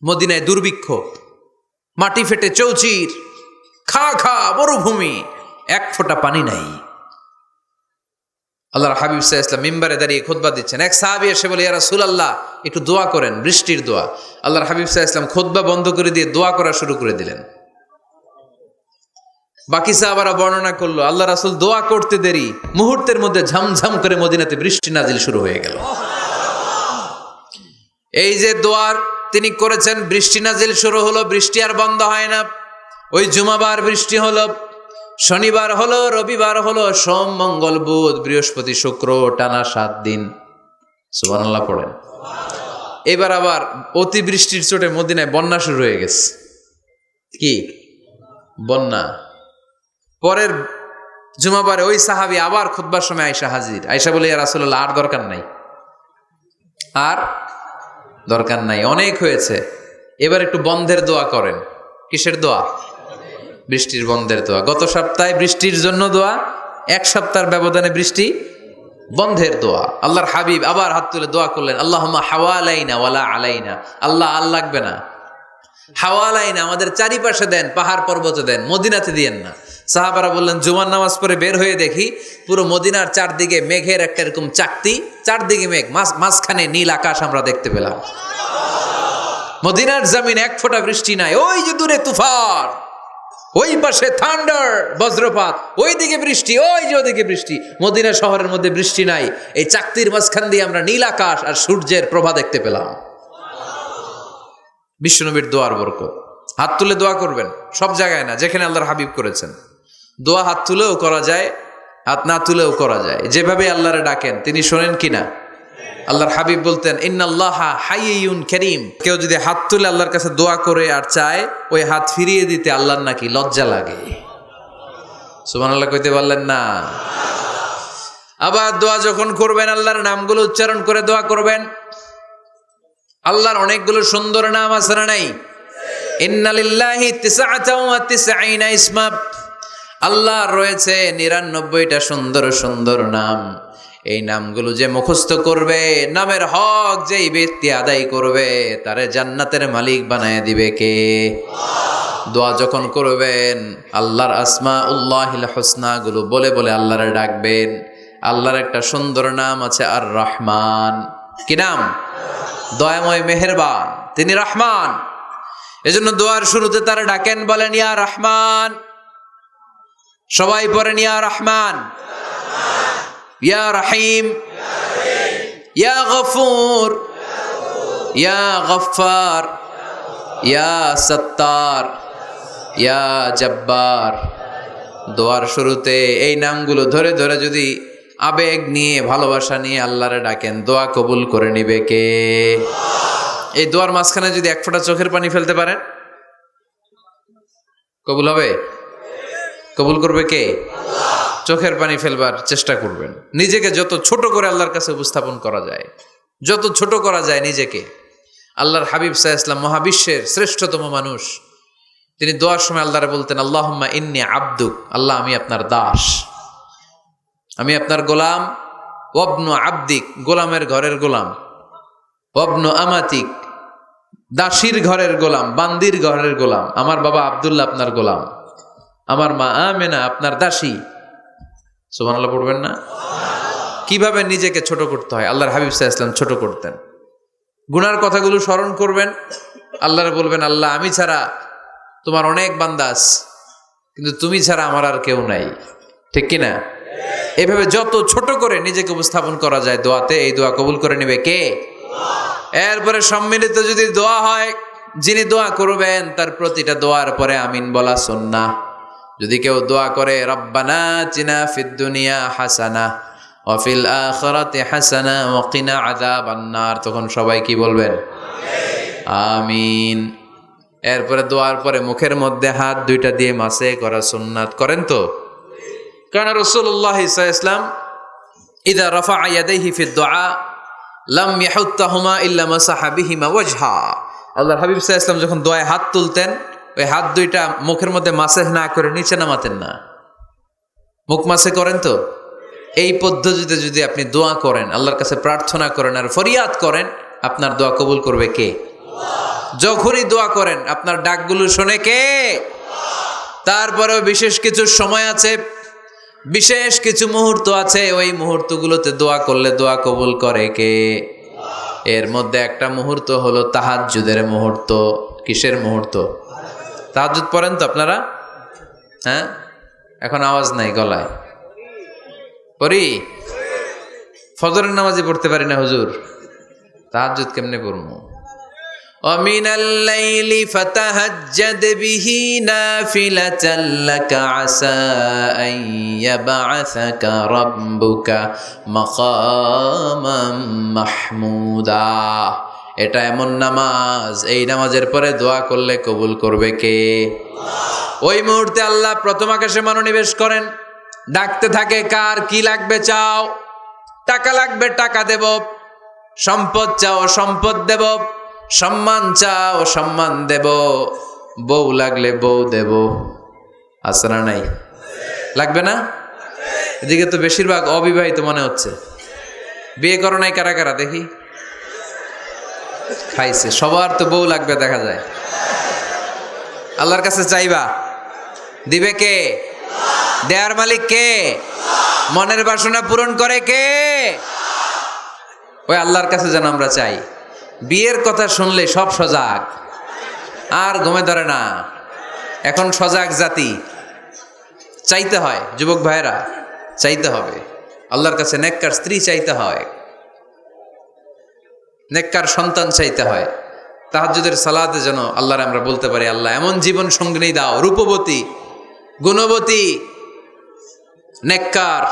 Speaker 1: মদিনায় দুর্ভিক্ষ, মাটি ফেটে চৌচির, খা খা মরুভূমি, এক ফোঁটা পানি নাই। আল্লাহর হাবিব সাল্লাল্লাহু আলাইহি ওয়াসাল্লাম মিম্বারে দাঁড়িয়ে খুতবা দিচ্ছেন। এক সাহাবী এসে বলে, ইয়া রাসূলুল্লাহ একটু দোয়া করেন, বৃষ্টির দোয়া। আল্লাহর হাবিব সাল্লাল্লাহু আলাইহি ওয়াসাল্লাম খুতবা বন্ধ করে দিয়ে দোয়া করা শুরু করে দিলেন। বাকি সাহাবারা বর্ণনা করলো আল্লাহ রাসূল দোয়া করতে দেরি, মুহূর্তের মধ্যে ঝমঝম করে মদিনাতে বৃষ্টি নাজিল শুরু হয়ে গেল। এই যে দোয়ার তিনি করেছেন, বৃষ্টি নাজিল শুরু হলো, বৃষ্টি আর বন্ধ হয় না। ওই জুমাবার বৃষ্টি হলো, শনিবার হলো, রবিবার হলো, সোম মঙ্গল বুধ বৃহস্পতি শুক্র, টানা 7 দিন। সুবহানাল্লাহ পড়েন। এবার আবার অতিবৃষ্টির চোটে মদিনায় বন্যা শুরু হয়ে গেছে। কি বন্যা? পরের জুমাবারে ওই সাহাবী আবার খুতবার সময় আয়েশা হাজির। আয়েশা বলে, ইয়া রাসূলুল্লাহ আর দরকার নাই, আর দরকার নাই, অনেক হয়েছে, এবার একটু বন্ধের দোয়া করেন। কিসের দোয়া? বৃষ্টির বন্ধের দোয়া। গত সপ্তাহে বৃষ্টির জন্য দোয়া, এক সপ্তাহের ব্যবধানে বৃষ্টি বন্ধের দোয়া। আল্লাহর হাবিব আবার হাত তুলে দোয়া করলেন, আল্লাহুম্মা হাওয়ালাইনা ওয়ালা আলাইনা। আল্লাহ আর লাগবে না, হাওয়ালাইনা আমাদের চারিপাশে দেন, পাহাড় পর্বতে দেন, মদিনাতে দিয়েন না। সাহাবারা বললেন, জুমার নামাজ পড়ে বের হয়ে দেখি পুরো মদিনার চারদিকে মেঘের একটা এরকম চাকতি, চারদিকে মেঘ, মাঝখানে নীল আকাশ আমরা দেখতে পেলাম। মদিনার জমিন এক ফোঁটা বৃষ্টি নাই। ওই যে দূরে তুফান, ওই পাশে থান্ডার বজ্রপাত, ওই দিকে বৃষ্টি, ওই যে ওদিকে বৃষ্টি। মদিনা শহরের মধ্যে বৃষ্টি নাই, এই চাকতির মাঝখান দিয়ে আমরা নীল আকাশ আর সূর্যের প্রভা দেখতে পেলাম। বিশ্বনবীর দোয়ার বরকত। হাত তুলে দোয়া করবেন, সব জায়গায় না, যেখানে আল্লাহর হাবিব করেছেন। দোয়া হাত তুলেও করা যায়, হাত না তুলেও করা যায়। যেভাবে আল্লাহরে ডাকেন তিনি শোনেন কিনা। আল্লাহর হাবিব বলতেন, ইন্নাল্লাহা হাইয়ুন কারীম। কেউ যদি হাত তুলে আল্লাহর কাছে দোয়া করে আর চায়, ওই হাত ফিরিয়ে দিতে আল্লাহর নাকি লজ্জা লাগে। সুবহানাল্লাহ কইতে পারলেন না? আবার দোয়া যখন করবেন আল্লাহর নামগুলো উচ্চারণ করে দোয়া করবেন। আল্লাহর অনেকগুলো সুন্দর নাম আছে না নাই? ইন্না লিল্লাহি 99 ইসমা। আল্লাহর রয়েছে 99টা সুন্দর সুন্দর নাম। এই নামগুলো যে মুখস্থ করবে, নামের হক যেই ব্যক্তি আদায় করবে, তারে জান্নাতের মালিক বানায় দিবে কে? দোয়া যখন করবেন আল্লাহর আসমাউল্লাহিল হুসনা গুলো বলে বলে আল্লাহরে ডাকবেন। আল্লাহর একটা সুন্দর নাম আছে আর রহমান। কি নাম? দয়াময় মেহেরবান, তিনি রহমান। এজন্য দোয়ার শুরুতে তারা ডাকেন, বলেন ইয়া রহমান। সবাই পড়েন ইয়া রহমান, ইয়া রহিম, ইয়া গফুর, ইয়া গফফার, ইয়া সত্তার, ইয়া জব্বার। দোয়ার শুরুতে এই নামগুলো ধরে ধরে যদি আবেগ নিয়ে ভালোবাসা নিয়ে আল্লাহরে ডাকেন, দোয়া কবুল করে নিবে কে? এই দোয়ার মাঝখানে যদি এক ফোঁটা চোখের পানি ফেলতে পারেন, কবুল হবে? কবুল করবে কে? চোখের পানি ফেলবার চেষ্টা করবেন। নিজেকে যত ছোট করে আল্লাহর কাছে উপস্থাপন করা যায়, যত ছোট করা যায় নিজেকে। আল্লাহর হাবিব সাল্লাল্লাহু আলাইহি ওয়াসাল্লাম মহাবিশ্বের শ্রেষ্ঠতম মানুষ, তিনি দোয়ার সময় আল্লাহরে বলতেন, আল্লাহুম্মা ইন্নী আবদুক। আল্লাহ আমি আপনার দাস, আমি আপনার গোলাম। ওয়াবনু আবদিক, গোলামের ঘরের গোলাম। ওয়াবনু আমাতিক, দাসীর ঘরের গোলাম, বান্দির ঘরের গোলাম। আমার বাবা আব্দুল্লাহ আপনার গোলাম, আমার মা আমেনা আপনার দাসী। সুবহানাল্লাহ পড়বেন না? কিভাবে নিজেকে ছোট করতে হয় আল্লাহর হাবিব সাল্লাল্লাহু আলাইহি ওয়াসাল্লাম ছোট করতেন। গুনার কথাগুলো স্মরণ করবেন, আল্লাহরে বলবেন, আল্লাহ আমি ছাড়া তোমার অনেক বান্দা আছে, কিন্তু তুমি ছাড়া আমার আর কেউ নাই। ঠিক কিনা? এইভাবে যত ছোট করে নিজেকে উপস্থাপন করা যায় দোয়াতে, এই দোয়া কবুল করে নেবে কে? এরপরে সম্মিলিত যদি দোয়া হয়, যিনি দোয়া করবেন তার প্রতিটা দোয়ার পরে আমিন বলা সুন্নাহ। যদি কেউ দোয়া করে রব্বানা আতিনা ফিদ দুনিয়া হাসানা ওয়া ফিল আখিরাতি হাসানা ওয়া কিনা আযাবান নার, তখন সবাই কি বলবেন? আমিন। এরপরে দোয়ার পরে মুখের মধ্যে হাত দুইটা দিয়ে মাসে করা সুন্নাত। করেন তো? কারণ রাসূলুল্লাহ সাল্লাল্লাহু আলাইহি ওয়াসাল্লাম ইযা রাফা'a ইয়াদাইহি ফিদ দুআ লাম ইয়াহুত্তাহুমা ইল্লা মাসাহা বিহিমা ওয়াজহা। আল্লাহর হাবিব সাল্লাল্লাহু আলাইহি ওয়াসাল্লাম যখন দোয়ায় হাত তুলতেন, ওই হাত দুইটা মুখের মধ্যে মাসেহ না করে নিচে নামাতেন না। মুখ মাসে করেন তো? এই পদ্ধতিতে যদি আপনি দোয়া করেন, আল্লাহর কাছে প্রার্থনা করেন আর ফরিয়াদ করেন, আপনার দোয়া কবুল করবে কে? যখনই দোয়া করেন আপনার ডাকগুলো শোনে কে? তারপরেও বিশেষ কিছু সময় আছে, বিশেষ কিছু মুহূর্ত আছে, ওই মুহূর্তগুলোতে দোয়া করলে দোয়া কবুল করে কে? এর মধ্যে একটা মুহূর্ত হলো তাহাজ্জুদের মুহূর্ত। কিসের মুহূর্ত? তাহাজ্জুদ পড়েন তো আপনারা? হ্যাঁ, এখন আওয়াজ নাই গলায়। পড়ি? ফজরের নামাজই পড়তে পারি না হুজুর, তাহাজ্জুদ কেমনে পড়বো? وَمِنَ اللَّيْلِ فَتَهَجَّدْ بِهِ نَافِلَةً لَكَ عَسَىٰ أَن يَبْعَثَكَ رَبُّكَ مَقَامًا مَحْمُودًا। এটা এমন নামাজ, এই নামাজের পরে দোয়া করলে কবুল করবে কে? ওই মুহূর্তে আল্লাহ প্রথম আকাশে মনোনিবেশ করেন, ডাকতে থাকে, কার কি লাগবে চাও? টাকা লাগবে টাকা দেব, সম্পদ চাও সম্পদ দেব, সম্মান চাও সম্মান দেব, বউ লাগলে বউ দেব। আছে না নাই? লাগবে না? এদিকে তো বেশিরভাগ অবিবাহিত মনে হচ্ছে। বিয়ে করো নাই কারা কারা দেখি? খাইছে। সবার তো বউ লাগবে দেখা যায়। আল্লাহর কাছে চাইবা, দিবে কে? দেয়ার মালিক কে? মনের বাসনা পূরণ করে কে? ওই আল্লাহর কাছে যেন আমরা চাই। বিয়ের কথা শুনলে সব সজাগ, আর ঘুমে ধরে না। এখন সজাগ জাতি, চাইতে হয়। যুবক ভাইরা চাইতে হবে আল্লাহর কাছে, নেককার স্ত্রী চাইতে হয়, নেককার সন্তান চাইতে হয়। তাহাজ্জুদের সালাতে যেন আল্লাহর আমরা বলতে পারি, আল্লাহ এমন জীবন সঙ্গিনী দাও, রূপবতী, গুণবতী, নেককার,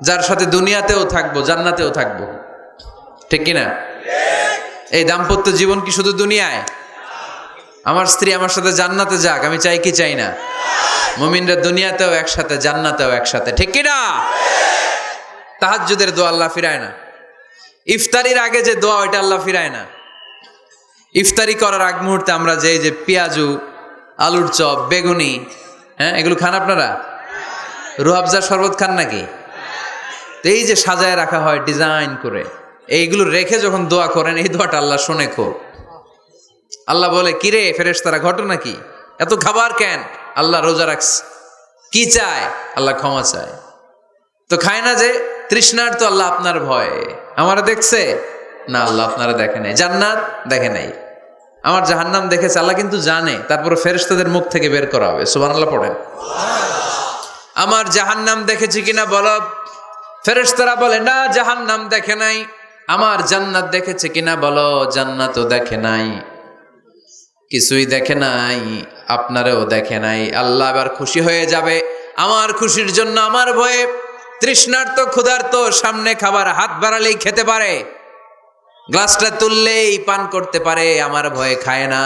Speaker 1: যার সাথে দুনিয়াতেও থাকবো জান্নাতেও থাকবো। ঠিক কিনা? এই দাম্পত্য জীবন কি শুধু দুনিয়ায়? আমার স্ত্রী আমার সাথে জান্নাতে যাক, আমি চাই কি চাই না? মুমিনরা দুনিয়াতেও একসাথে, জান্নাতেও একসাথে। ঠিক কিনা? তাহাজ্জুদের দোয়া আল্লাহ ফিরায় না। ইফতারির আগে যে দোয়া, ওইটা আল্লাহ ফিরায় না। ইফতারি করার আগ মুহূর্তে আমরা যে পেঁয়াজু, আলুর চপ, বেগুনি, হ্যাঁ, এগুলো খান আপনারা? রুহাবজা শরবত খান নাকি? এই যে সাজায় রাখা হয় ডিজাইন করে, এইগুলো রেখে যখন দোয়া করেন, এই দোয়াটা আল্লাহ শোনে খুব। আল্লাহ বলে, কিরে ফেরেশতারা, ঘটনা কি? এত খাবার কেন? আল্লাহ রোজা রাখছে। কি চায়? আল্লাহ ক্ষমা চায়। তো খায় না যে তৃষ্ণার, তো আল্লাহ আপনার ভয়। আমারা দেখছে না? আল্লাহ আপনারা দেখে নাই। জান্নাত দেখে নাই, আমার জাহান্নাম দেখেছে আল্লাহ কিন্তু জানে। তারপরে ফেরেশতাদের মুখ থেকে বের করা হবে। সুবহানাল্লাহ পড়েন। আমার জাহান্নাম দেখেছি কিনা বলো? ফেরেশতারা বলে না, জাহান্নাম দেখে নাই। আমার জান্নাত দেখেছে কিনা বলো? জান্নাতও দেখে নাই, কিছুই দেখে নাই, আপনারেও দেখে নাই। আল্লাহ এবার খুশি হয়ে যাবে। আমার খুশির জন্য আমার ভয়ে তৃষ্ণার্ত ক্ষুধার্ত সামনে খাবার হাত বাড়ালেই খেতে পারে, গ্লাসটা তুললেই পান করতে পারে, আমার ভয়ে খায় না।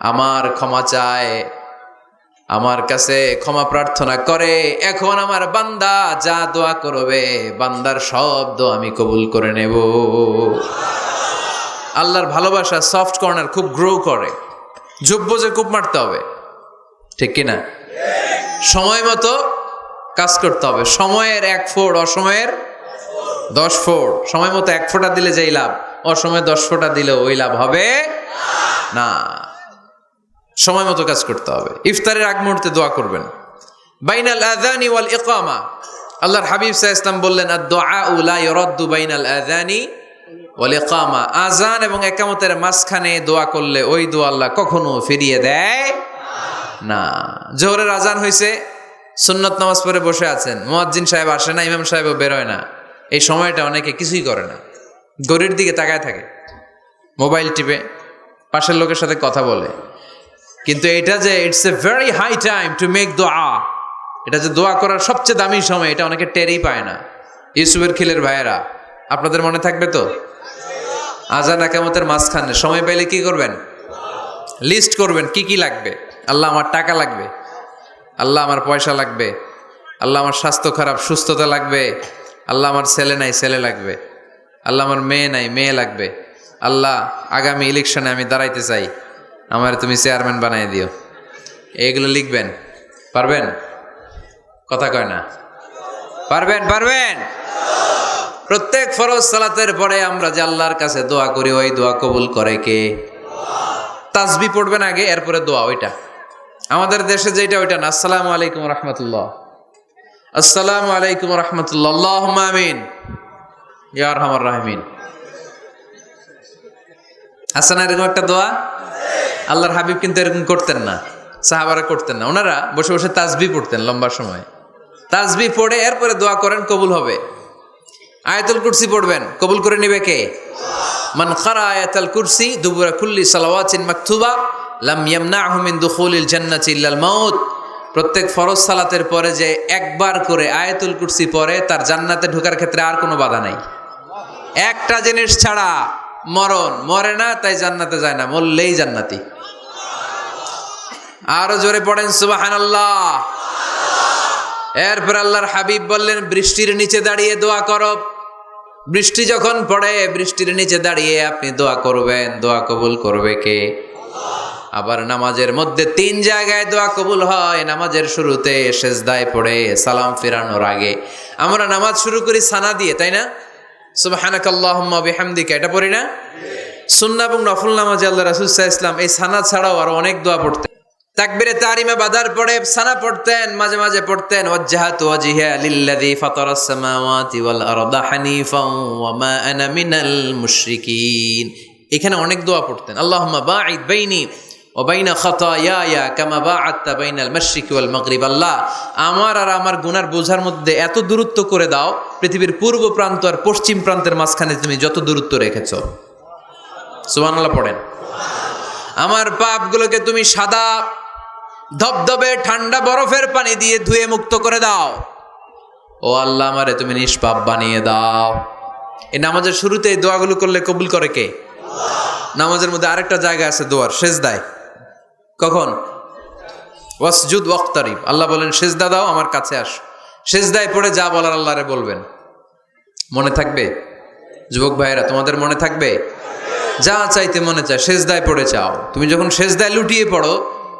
Speaker 1: আমার ক্ষমা চায়, আমার কাছে ক্ষমা প্রার্থনা করে। এখন আমার বান্দা যা দোয়া করবে, বান্দার সব দোয়া আমি কবুল করে নেব। আল্লাহর ভালোবাসা সফট কর্নার খুব গ্রো করে, ঝুব্ব যে খুব মারতে হবে। ঠিক কিনা? সময় মতো কাজ করতে হবে। সময়ের 1 ফোঁট, অসময়ের 10 ফোঁট। সময় মতো 1 ফোঁটা দিলে যেই লাভ, অসময়ে 10 ফোঁটা দিলে ওই লাভ হবে। না, সময় মতো কাজ করতে হবে। ইফতারের আগ মুহূর্তে দোয়া করবেন। বাইনাল আযানি ওয়াল ইকামা, আল্লাহর হাবিব সাল্লাল্লাহু আলাইহি ওয়াসাল্লাম বললেন আদ-দুআউ লা ইউরাদ্দু বাইনাল আযানি ওয়াল ইকামা, আযান এবং ইকামতের মাঝখানে দোয়া করলে ওই দোয়া আল্লাহ কখনো ফিরিয়ে দেয় না। জোহরের আজান হয়েছে, সুন্নত নামাজ পড়ে বসে আছেন, মুয়াজ্জিন সাহেব আসে না, ইমাম সাহেবও বেরোয় না, এই সময়টা অনেকে কিছুই করে না, ঘড়ির দিকে তাকায় থাকে, মোবাইল টিপে, পাশের লোকের সাথে কথা বলে। কিন্তু এটা যে it's a very high time to make দোয়া, এটা যে দোয়া করার সবচেয়ে দামি সময়, এটা অনেকে টেরই পায় না। ইউসুফের খিলের ভাইয়েরা, আপনাদের মনে থাকবে তো? আজান ইকামতের মাঝখানে সময় পাইলে কি করবেন? লিস্ট করবেন কি কি লাগবে। আল্লাহ আমার টাকা লাগবে, আল্লাহ আমার পয়সা লাগবে, আল্লাহ আমার স্বাস্থ্য খারাপ সুস্থতা লাগবে, আল্লাহ আমার ছেলে নাই ছেলে লাগবে, আল্লাহ আমার মেয়ে নাই মেয়ে লাগবে, আল্লাহ আগামী ইলেকশনে আমি দাঁড়াইতে চাই, আমার তুমি চেয়ারম্যান বানাই দিও। এইগুলো লিখবেন। পারবেন? কথা কয় না। পারবেন? পারবেন? প্রত্যেক ফরজ সালাতের পরে আমরা যে আল্লাহর কাছে দোয়া করি, ওই দোয়া কবুল করে কে? তাসবিহ পড়বেন আগে, এরপরে দোয়া। ওইটা আমাদের দেশে যেটা, ওইটা না। আসসালামু আলাইকুম রহমতুল্লাহ, আসসালামু আলাইকুম রহমতুল্লাহ, আল্লাহুম্মা আমিন ইয়া আরহামার রাহিমিন। আছে না এরকম একটা দোয়া? আল্লাহর হাবিব কিন্তু এরকম করতেন না, সাহাবারা করতেন না। ওনারা বসে বসে তাসবিহ পড়তেন লম্বা সময়। তাসবিহ পড়ে এরপরে দোয়া করেন, কবুল হবে। আয়াতুল কুরসি পড়বেন, কবুল করে নিবে কে? মান ক্বারা আয়াতুল কুরসি দুবুরা কুল্লি সালাওয়াতিন মাকতুবা লাম ইয়ামনাহু মিন দুখুলিল জান্নাতি ইল্লাল মাউত। প্রত্যেক ফরজ সালাতের পরে যে একবার করে আয়াতুল কুরসি পড়ে, তার জান্নাতে ঢোকার ক্ষেত্রে আর কোনো বাধা নাই। একটা জিনিস ছাড়া, মরণ। মরে না তাই জান্নাতে যায় না, মরলেই জান্নাতি। আরো জোরে পড়েন সুবহানাল্লাহ। এরপর আল্লাহর হাবিব বললেন, বৃষ্টির নিচে দাঁড়িয়ে দোয়া করো। বৃষ্টি যখন পড়ে, বৃষ্টির নিচে দাঁড়িয়ে আপনি দোয়া করবেন, দোয়া কবুল করবে কে? আবার নামাজের মধ্যে 3 জায়গায় দোয়া কবুল হয়। নামাজের শুরুতে, সেজদায় পড়ে, সালাম ফেরানোর আগে। আমরা নামাজ শুরু করি সানা দিয়ে, তাই না? সুবহানাকাল্লাহুম্মা বিহামদিকা, এটা পড়ি না? সুন্নাহ এবং নফল নামাজে আল্লাহ রাসূল সাল্লাল্লাহু আলাইহি ওয়াসাল্লাম এই সানা ছাড়াও আরো অনেক দোয়া পড়তেন। তাকবীরে তাহরিমে বাদার পড়ে সানা পড়তেন, মাঝে মাঝে পড়তেন ওয়াজ্জাহাতু ওয়াজহিয়া লিল্লাযী ফাতারাস সামাওয়াতি ওয়াল আরদা হানিফান ওয়া মা আনা মিনাল মুশরিকিন। এখানে অনেক দোয়া পড়তেন। আল্লাহুম্মা বাঈদ বাইনি ওয়া বাইনা খাতায়ায়া কামা বাআদতা বাইনাল মাশরিকি ওয়াল মাগরিব। আল্লাহ, আমার আর আমার গুনার বোঝার মধ্যে এত দূরত্ব করে দাও, পৃথিবীর পূর্ব প্রান্ত আর পশ্চিম প্রান্তের মাঝখানে তুমি যত দূরত্ব রেখেছো। সুবহানাল্লাহ পড়েন। আমার পাপগুলোকে তুমি সাদা ধবধবে ঠান্ডা বরফের পানি দিয়ে ধুয়ে মুক্ত করে দাও। ও আল্লাহ, আমারে তুমি নিষ্পাপ বানিয়ে দাও। এই নামাজের শুরুতে এই দোয়াগুলো করলে কবুল করে কে? নামাজের মধ্যে আরেকটা জায়গা আছে দোয়ার, সেজদায়। কখন? ওয়াসজুদ ওয়াক্তারিব। আল্লাহ বলেন সেজদা দাও, আমার কাছে আস। সেজদায় পড়ে যা বলার আল্লাহরে বলবেন। মনে থাকবে? যুবক ভাইয়েরা, তোমাদের মনে থাকবে? যা চাইতে মনে চায় সেজদায় পড়ে চাও। তুমি যখন সেজদায় লুটিয়ে পড়ো,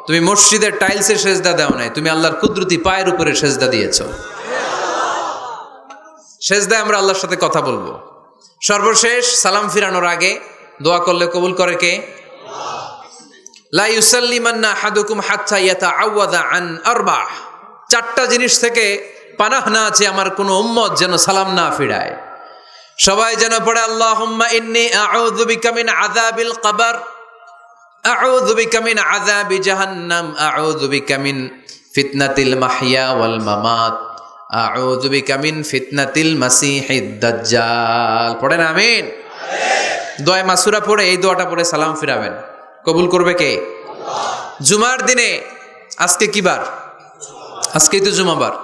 Speaker 1: তুমি মসজিদের টাইলসে সেজদা দাও নাই, তুমি আল্লাহর কুদরতি পায়ের উপরে সেজদা দিয়েছো। সেজদায় আমরা আল্লাহর সাথে কথা বলবো। সর্বশেষ সালাম ফিরানোর আগে দোয়া করলে কবুল করে কে? লা ইউসাল্লিমান্না আহাদুকুম হাত্তা ইয়াতাআওয়াযা আন আরবা। 4টা জিনিস থেকে পানাহ না আছে আমার কোনো উম্মত যেন সালাম না ফিরায়। সবাই যেন পড়ে আল্লাহুম্মা ইন্নী আউযু বিকা মিন আযাবিল কবর, আউযু বিকা মিন আযাবি জাহান্নাম, আউযু বিকা মিন ফিতনাতিল মাহইয়া ওয়াল মামাত, আউযু বিকা মিন ফিতনাতিল মাসিহিদ দাজ্জাল। পড়েন আমিন। দোয়া মাসুরা পড়ে এই দোয়াটা পড়ে সালাম ফিরাবেন, কবুল করবে কে? জুমার দিনে, আজকে কি বার? আজকেই তো জুমাবার।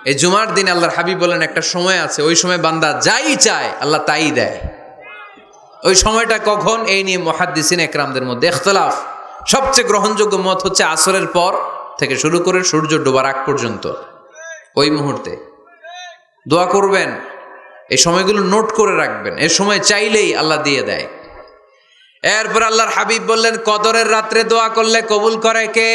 Speaker 1: এই জুমার দিনে আল্লাহর হাবিব বলেন একটা সময় আছে, ওই সময় বান্দা যাই চায় আল্লাহ তাই দেয়। ওই সময়টা কখন? এই নিয়ে মুহাদ্দিসিন একরামদের মধ্যে ইখতিলাফ। সবচেয়ে গ্রহণযোগ্য মত হচ্ছে আসরের পর থেকে শুরু করে সূর্য ডোবার আগ পর্যন্ত, ওই মুহূর্তে দোয়া করবেন। এই সময়গুলো নোট করে রাখবেন, এই সময় চাইলেই আল্লাহ দিয়ে দেয়। এরপর আল্লাহর হাবিব বললেন কদরের রাত্রে দোয়া করলে কবুল করে কে?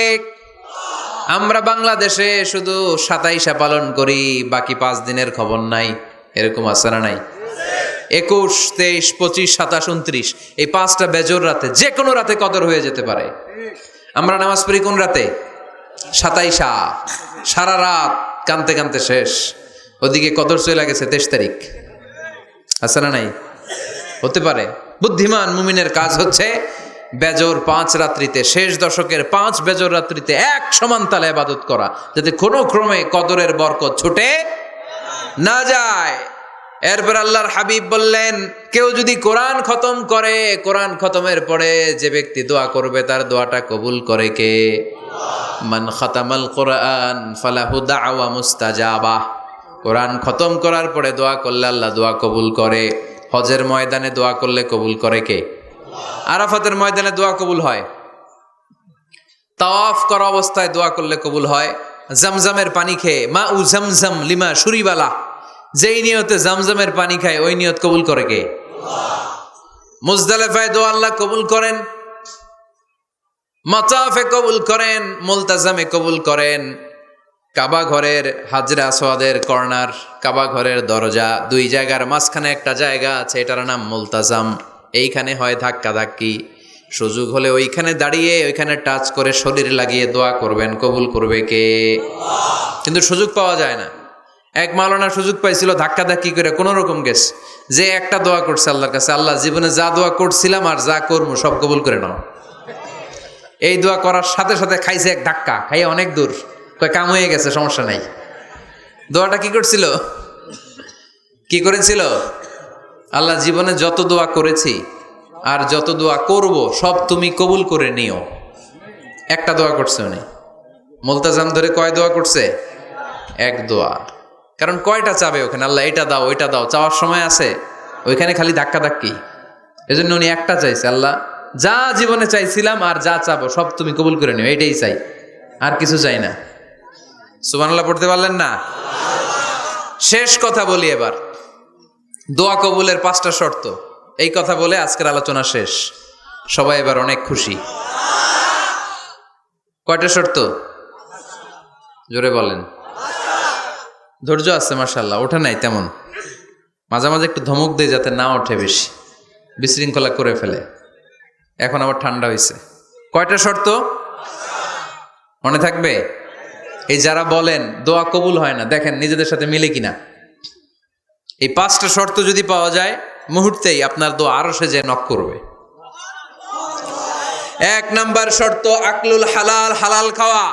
Speaker 1: আমরা বাংলাদেশে শুধু 27 পালন করি, বাকি 5 দিনের খবর নাই। এরকম আছে না নাই? 21, 23, 25, 27, 29 এই 5টা বেজোর রাতে যে কোনো রাতে কদর হয়ে যেতে পারে। আমরা নামাজ পড়ি কোন রাতে? 27, সারা রাত কানতে কানতে শেষ, ওদিকে কদর চলে গেছে 23 তারিখ। আছে না নাই? হতে পারে। বুদ্ধিমান মুমিনের কাজ হচ্ছে বেজোর 5 রাত্রিতে, শেষ দশকের 5 বেজোর রাত্রিতে এক সমান তালে ইবাদত করা, যাতে কোনো ক্রমে কদরের বরকত ছুটে না যায়। এরপর আল্লাহর হাবিব বললেন, কেউ যদি কোরআন খতম করে, কোরআন খতমের পরে যে ব্যক্তি দোয়া করবে তার দোয়াটা কবুল করে কে? মান খাতামাল কোরআন ফালাহু দাওয়া মুস্তাজাবা। কোরআন খতম করার পরে দোয়া করলে আল্লাহ দোয়া কবুল করে। হজের ময়দানে দোয়া করলে কবুল করে কে? আরাফাতের ময়দানে দোয়া কবুল হয়। তাওয়াফ করা অবস্থায় দোয়া করলে কবুল হয়। জামজামের পানি খেয়ে, মা উ জামজাম লিমা শুরিবালা, যেই নিয়তে জামজামের পানি খায় ওই নিয়ত কবুল করে কে? মুজদালিফায় দোয়া আল্লাহ কবুল করেন, মাতাফে কবুল করেন, মুলতাজামে কবুল করেন। কাবা ঘরের হাজরে আসওয়াদের কর্নার, কাবা ঘরের দরজা, 2 জায়গার মাঝখানে একটা জায়গা আছে, এটার নাম মুলতাজাম। এইখানে হয় ধাক্কা ধাক্কি, সুযোগ হলে ওইখানে দাঁড়িয়ে ওইখানে টাচ করে শরীর লাগিয়ে দোয়া করবেন, কবুল করবে কে? কিন্তু সুযোগ পাওয়া যায় না। এক মাওলানা সুযোগ পাইছিল ধাক্কা ধাক্কি করে কোনো রকম গেছে, যে একটা দোয়া করছে আল্লাহর কাছে, আল্লাহ জীবনে যা দোয়া করছিলাম আর যা করবো সব কবুল করে নাও। এই দোয়া করার সাথে সাথে খাইছে এক ধাক্কা, খাইয়ে অনেক দূর, কয় কাম হয়ে গেছে, সমস্যা নাই। দোয়াটা কি করছিল? কি করেছিল? আল্লাহ জীবনে যত দোয়া করেছি আর যত দোয়া করব সব তুমি কবুল করে নিও। একটা দোয়া করছে উনি, মুলতাজাম ধরে কয় দোয়া করছে? এক দোয়া। কারণ কয়টা চাবে ওখানে? আল্লাহ এটা দাও ওইটা দাও, চাওয়ার সময় আছে? ওইখানে খালি ধাক্কা ধাক্কি। এজন্য উনি একটা চাইছে, আল্লাহ যা জীবনে চাইছিলাম আর যা চাবো সব তুমি কবুল করে নিও, এইটাই চাই, আর কিছু চাই না। সুবহানাল্লাহ পড়তে পারলেন না? শেষ কথা বলি এবার, দোয়া কবুলের 5টা শর্ত। এই কথা বলে আজকের আলোচনা শেষ। সবাই এবার অনেক খুশি। কয়টা শর্ত? জোরে বলেন। ধৈর্য আছে মাশাআল্লাহ, ওঠে নাই তেমন, মাঝে মাঝে একটু ধমক দেয় যাতে না ওঠে, বেশি বিশৃঙ্খলা করে ফেলে। এখন আবার ঠান্ডা হয়েছে। কয়টা শর্ত মনে থাকবে? এই যারা বলেন দোয়া কবুল হয় না, দেখেন নিজেদের সাথে মিলে কিনা। এই 5টা শর্ত যদি পাওয়া যায়, মুহূর্তেই আপনার দোয়া আরশে যে নক করবে। 1 নাম্বার শর্ত আকলুল হালাল, হালাল খাওয়া।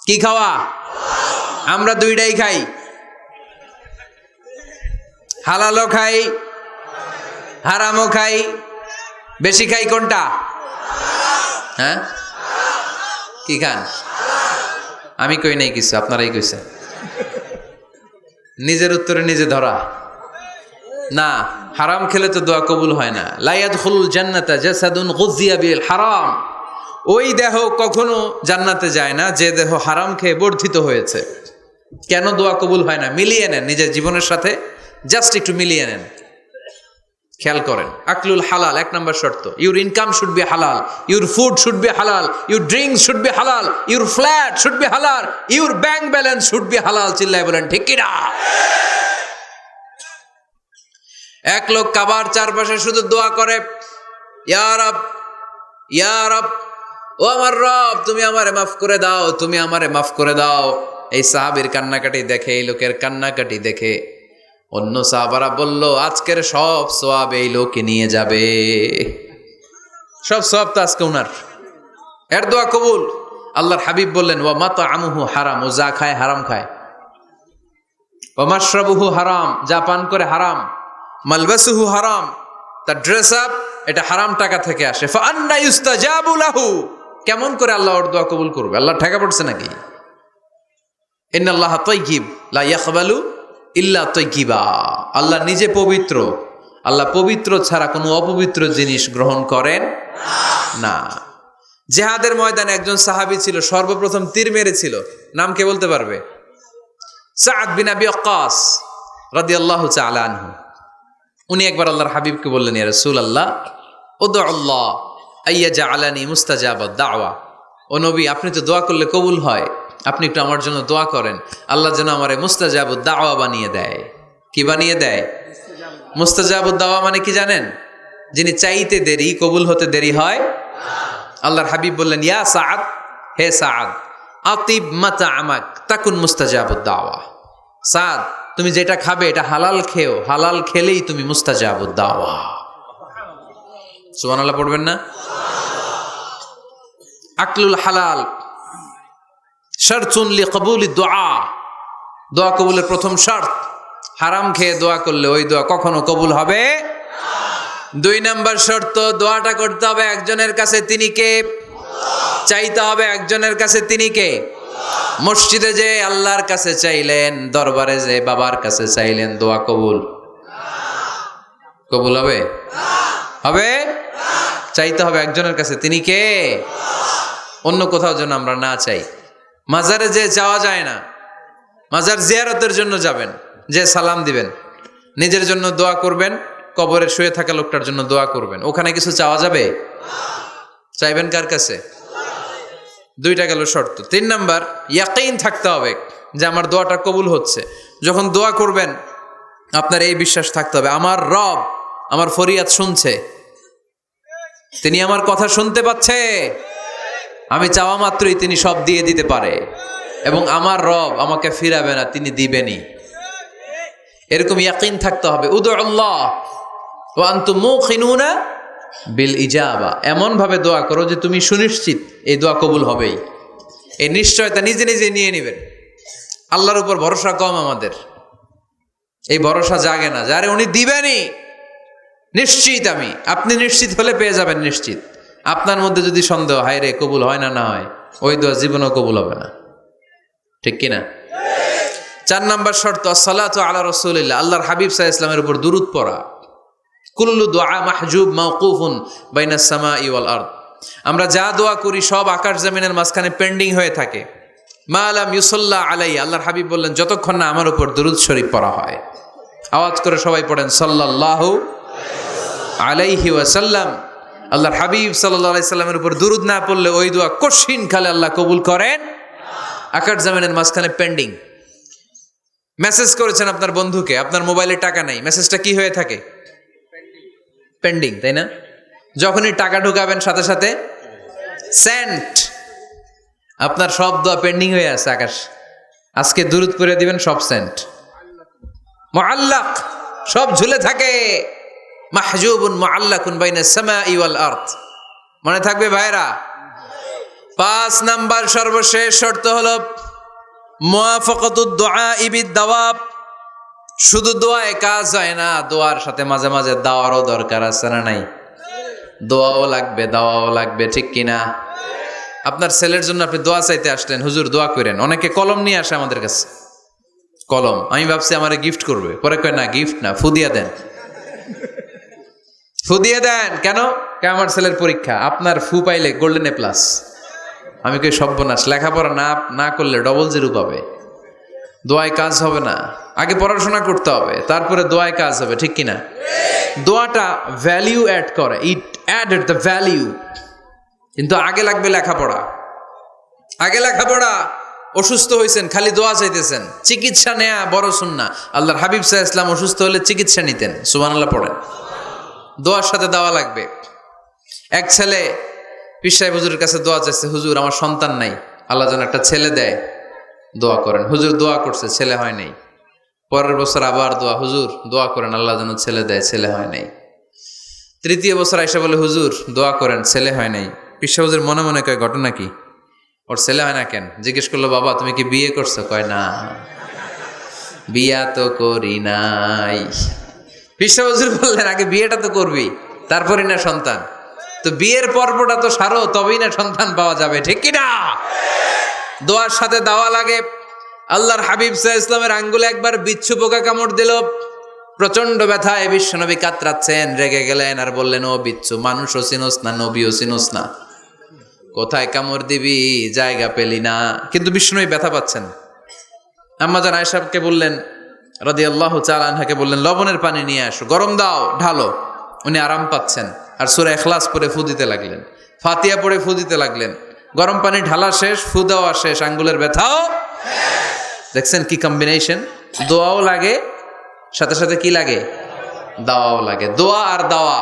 Speaker 1: কি খাওয়া? আমরা 2টাই খাই, হালালও খাই হারামও খাই। বেশি খাই কোনটা? হ্যাঁ, কি খান? আমি কই নাই কিছু, আপনারাই কইছেন। নিজের উত্তরে নিজে ধরা না। হারাম খেলে তো দোয়া কবুল হয় না। লা ইয়াদখুলুল জান্নাতা জাসাদুন গুযিয়া বিল হারাম। ওই দেহ কখনো জান্নাতে যায় না যে দেহ হারাম খেয়ে বর্ধিত হয়েছে। কেন দোয়া কবুল হয় না? মিলিয়ে নেন নিজের জীবনের সাথে, জাস্ট একটু মিলিয়ে নেন, খেয়াল করেন। আকলুল হালাল 1 নাম্বার শর্ত। ইউর ইনকাম শুড বি হালাল, ইউর ফুড শুড বি হালাল, ইউর ড্রিঙ্কস শুড বি হালাল, ইউর ফ্ল্যাট শুড বি হালাল, your bank balance should be হালাল। চিল্লায় বলেন ঠিক কিনা? এক লোক কাবার চারপাশে শুধু দোয়া করে, ইয়া রব, ইয়া রব, ও আমার রব তুমি আমারে মাফ করে দাও, তুমি আমারে মাফ করে দাও। এই সাহাবীর কান্নাকাটি দেখে, এই লোকের কান্নাকাটি দেখে অন্য সাহাবারা বলল, আজকের সব সওয়াব এই লোকে নিয়ে যাবে, সব সওয়াব তো আজকে উনার। এর দোয়া কবুল। আল্লাহর হাবিব বললেন, ওয়া মাতআমুহু হারাম, ও যা খায় হারাম খায়। ওয়া মাশরাবুহু হারাম, যা পান করে হারাম। মালবাসুহু হারাম, তার ড্রেস আপ এটা হারাম টাকা থেকে আসে। ফা আন্না ইউস্তাজাবু লাহু, কেমন করে আল্লাহ ওর দোয়া কবুল করবে? আল্লাহ ঠেকা পড়ছে নাকি? ইন্নাল্লাহা তাইয়্যিব লা ইয়াকবালু ইল্লা তাইয়্যিবা। আল্লাহ নিজে পবিত্র, আল্লাহ পবিত্র ছাড়া কোনো অপবিত্র জিনিস গ্রহণ করেন না। জিহাদের ময়দানে একজন সাহাবী ছিল, সর্বপ্রথম তীর মেরেছিল। নাম কে বলতে পারবে? সাদ বিন আবি ওয়াক্কাস রাদিয়াল্লাহু তাআলা আনহু। উনি একবার আল্লাহর হাবিবকে বললেন, ইয়া রাসূলুল্লাহ উদউ আল্লাহ আইয়াজআলানি মুস্তাজাবাদ দাওয়া। ও নবী, আপনি তো দোয়া করলে কবুল হয়, আপনি একটু আমার জন্য দোয়া করেন, আল্লাহ যেন আমারে মুস্তাজাবুদ দাওয়া বানিয়ে দেয়। কি বানিয়ে দেয়? মুস্তাজাবুদ দাওয়া মানে কি জানেন? যিনি চাইতে দেরি, কবুল হতে দেরি হয়। আল্লাহর হাবিব বললেন, ইয়া সাআদ, হে সাআদ, আতিব মাতা আমাক তাকুন মুস্তাজাবুদ দাওয়া। সাদ, তুমি যেটা খাবে এটা হালাল খেও, হালাল খেলেই তুমি মুস্তাজাবুদ দাওয়া। সুবহানাল্লাহ পড়বেন না? আকলুল হালাল শারতুন লিকবুলি দুআ, দোয়া কবুলের প্রথম শর্ত। হারাম খেয়ে দোয়া করলে ওই দোয়া কখনো কবুল হবে। 2 নম্বর শর্ত, দোয়াটা করতে হবে একজনের কাছে, তিনি কে? চাইতে হবে একজনের কাছে, তিনি কে? মসজিদে যে আল্লাহর কাছে চাইলেন, দরবারে যে বাবার কাছে চাইলেন, দোয়া কবুল কবুল হবে? হবে? চাইতে হবে একজনের কাছে, তিনি কে? অন্য কোথাও যেন আমরা না চাই। মাজারে যে যাওয়া যায় না, মাজার জিয়ারতের জন্য যাবেন, যে সালাম দিবেন, নিজের জন্য দোয়া করবেন, কবরে শুয়ে থাকা লোকটার জন্য দোয়া করবেন। ওখানে কিছু চাওয়া যাবে? চাইবেন কার কাছে? 2টা গেল শর্ত। 3 নাম্বার, ইয়াকিন থাকতে হবে যে আমার দোয়াটা কবুল হচ্ছে। যখন দোয়া করবেন আপনার এই বিশ্বাস থাকতে হবে, আমার রব আমার ফরিয়াদ শুনছে, তিনি আমার কথা শুনতে পাচ্ছে, আমি চাওয়া মাত্রই তিনি সব দিয়ে দিতে পারে, এবং আমার রব আমাকে ফিরাবে না, তিনি দিবেনই। এরকম ইয়াকিন থাকতে হবে। উদুল্লাহ ওয়া আনতুম মুকিনুনা বিল ইজাবা, এমন ভাবে দোয়া করো যে তুমি সুনিশ্চিত এই দোয়া কবুল হবেই। এই নিশ্চয়তা নিজে নিজে নিয়ে নেবেন। আল্লাহর উপর ভরসা কম আমাদের, এই ভরসা জাগে না, যারে উনি দিবেনই, নিশ্চিত আমি। আপনি নিশ্চিত হলে পেয়ে যাবেন নিশ্চিত। আপনার মধ্যে যদি সন্দেহ, হায় রে কবুল হয় না, না হয়, ওই দোয়া জীবনেও কবুল হবে না। ঠিক কিনা? 4 নাম্বার শর্ত, আসসালাতু আলা রাসূলিল্লাহ, আল্লাহর হাবিব সাল্লাল্লাহু আলাইহি ওয়াসাল্লামের উপর দুরূদ পড়া। কুল্লু দুআ মাহজুব মাওকুফুন বাইনাস সামাই ওয়াল আরদ, আমরা যা দোয়া করি সব আকাশ জমিনের মাঝখানে পেন্ডিং হয়ে থাকে। মা লাম ইউসাল্লা আলাইহি, আল্লাহর হাবিব বললেন যতক্ষণ না আমার উপর দুরূদ শরীফ পড়া হয়। আওয়াজ করে সবাই পড়েন সাল্লাল্লাহু আলাইহি ওয়াসাল্লাম। আল্লাহর হাবিব সাল্লাল্লাহু আলাইহি সাল্লামের উপর দুরূদ না পড়লে ওই দোয়া কঠিন কালে আল্লাহ কবুল করেন, আকাশ জমিনের মাঝখানে পেন্ডিং। মেসেজ করেছেন আপনার বন্ধুকে, আপনার মোবাইলে টাকা নাই, মেসেজটা কি হয়ে থাকে? পেন্ডিং, তাই না? যখনই টাকা ঢুকাবেন সাথে সাথে সেন্ট, আপনার সব দোয়া পেন্ডিং হয়ে আছে আকাশ। আজকে দুরূদ পড়ে দিবেন, সব সেন্ট, মুআল্লাক, সব ঝুলে থাকে। মাহজুবুন মুআল্লাকুন বাইনাস সামাই ওয়াল আরদ, মনে থাকবে ভাইরা? 5 নাম্বার সর্বশেষ শর্ত হলো মুওয়াফাকাতুদ দুআ বিদ দাওয়াব। শুধু দোয়ায় কাজ হয় না, দোয়ার সাথে মাঝে মাঝে দাওয়ারও দরকার আছে না নাই? দোয়াও লাগবে, দাওয়াও লাগবে, ঠিক কিনা? আপনার ছেলের জন্য আপনি দোয়া চাইতে আসলেন, হুজুর দোয়া করেন। অনেকে কলম নিয়ে আসে আমাদের কাছে, কলম। আমি ভাবছি আমারে গিফট করবে, পরে কয় না, গিফট না, ফু দিয়া দেন, ফু দিয়ে দেন। কেন? আমার ছেলের পরীক্ষা, আপনার ফু পাইলে গোল্ডেন এ প্লাস। আমি কই সর্বনাশ, লেখাপড়া না করলে ডবল 0 পাবে, দোয়ায় কাজ হবে না। আগে পড়াশোনা করতে হবে, তারপরে দোয়ায় কাজ হবে, ঠিক কিনা? দোয়াটা ভ্যালিউ অ্যাড করে, ইট অ্যাডেড দ্য ভ্যালিউ। কিন্তু আগে লাগবে লেখাপড়া, আগে লেখাপড়া। অসুস্থ হয়েছেন, খালি দোয়া চাইতেছেন, চিকিৎসা নেয়া বড় সুন্নাহ। আল্লাহর হাবিব সাল্লাল্লাহু আলাইহি ওয়াসাল্লাম অসুস্থ হলে চিকিৎসা নিতেন, সুবহানাল্লাহ পড়েন। দোয়ার সাথে দেওয়া লাগবে। এক ছেলে পীর সাহেব হুজুরের কাছে দোয়া চাইছে, হুজুর আমার সন্তান নাই, আল্লাহ যেন একটা ছেলে দেয়, দোয়া করেন। হুজুর দোয়া করছে, ছেলে হয় নাই। পরের বছর আবার দোয়া, হুজুর দোয়া করেন আল্লাহ যেন ছেলে দেয়, ছেলে হয় নাই। 3য় বছর আইসা বলে, হুজুর দোয়া করেন, ছেলে হয় নাই। পীর সাহেব হুজুর মনে মনে কয়, ঘটনা কি? ওর ছেলে হয় না কেন? জিজ্ঞেস করলো, বাবা তুমি কি বিয়ে করছো? কয় না, বিয়া তো করি নাই। পীর সাহেব হুজুর বললেন, আগে বিয়েটা তো করবি, তারপরই না সন্তান। তো বিয়ের পর্বটা তো সারো, তবেই না সন্তান পাওয়া যাবে, ঠিক কিনা? দোয়ার সাথে দেওয়া লাগে। আল্লাহর হাবিব সাল্লাল্লাহু আলাইহি ওয়াসাল্লামের আঙ্গুলে একবার বিচ্ছু পোকা কামড় দিল, প্রচন্ড ব্যথায় বিশ্বনবী কাতরাচ্ছেন, রেগে গেলেন আর বললেন, ও বিচ্ছু, মানুষও চিনোস না, নবীও চিনোস না, কোথায় কামড় দিবি, জায়গা পেলি না। কিন্তু বিশ্বনবী ব্যথা পাচ্ছেন। আম্মা জান আয়েশাকে বললেন রাদিয়াল্লাহু তাআলা আনহাকে বললেন, লবণের পানি নিয়ে আসো, গরম দাও, ঢালো। উনি আরাম পাচ্ছেন, আর সূরা ইখলাস পড়ে ফু দিতে লাগলেন, ফাতিহা পড়ে ফু দিতে লাগলেন। গরম পানি ঢালা শেষ, ফু দেওয়া শেষ, আঙ্গুলের ব্যথাও। দেখছেন কি কম্বিনেশন? দোয়াও লাগে, সাথে সাথে কি লাগে? দাওয়াও লাগে। দোয়া আর দাওয়া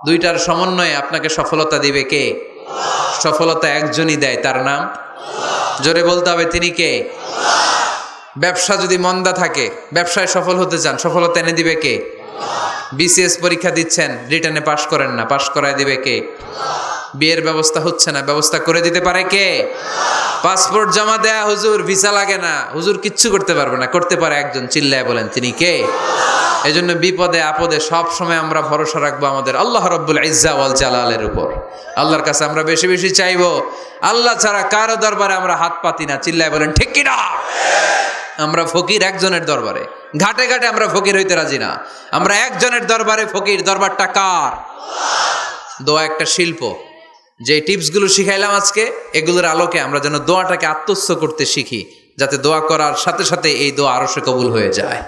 Speaker 1: দুইটার সমন্বয়ে আপনাকে সফলতা দিবে কে? সফলতা একজনই দেয়, তার নাম জোরে বলতে হবে, তিনি কে? ব্যবসা যদি মন্দা থাকে, ব্যবসায় সফল হতে চান, সফলতা এনে দিবে কে? বিসিএস পরীক্ষা দিচ্ছেন, রিটেনে পাশ করেন না, পাশ করায় দিবে কে? বিয়ের ব্যবস্থা হচ্ছে না, ব্যবস্থা করে দিতে পারে কে? পাসপোর্ট জমা দেয়া, হুজুর ভিসা লাগে না, হুজুর কিচ্ছু করতে পারবে না, করতে পারে একজন, চিল্লায় বলেন তিনি কে? এজন্য বিপদে আপদে সব সময় আমরা ভরসা রাখবো আমাদের আল্লাহ রব্বুল ইজ্জা ওয়াল জালালের উপর। আল্লাহর কাছে আমরা বেশি বেশি চাইবো। আল্লাহ ছাড়া কারো দরবারে আমরা হাত পাতি না, চিল্লায় বলেন ঠিক কিনা? আমরা ফকির একজনের দরবারে, ঘাটে ঘাটে আমরা ফকির হইতে রাজি না, আমরা একজনের দরবারে ফকির। দরবারটা কার? দোয়া একটা শিল্প। যে টিপসগুলো শিখাইলাম আজকে, এগুলোর আলোকে আমরা যেন দোয়াটাকে আত্মস্থ করতে শিখি, যাতে দোয়া করার সাথে সাথে এই দোয়া আরশে কবুল হয়ে যায়।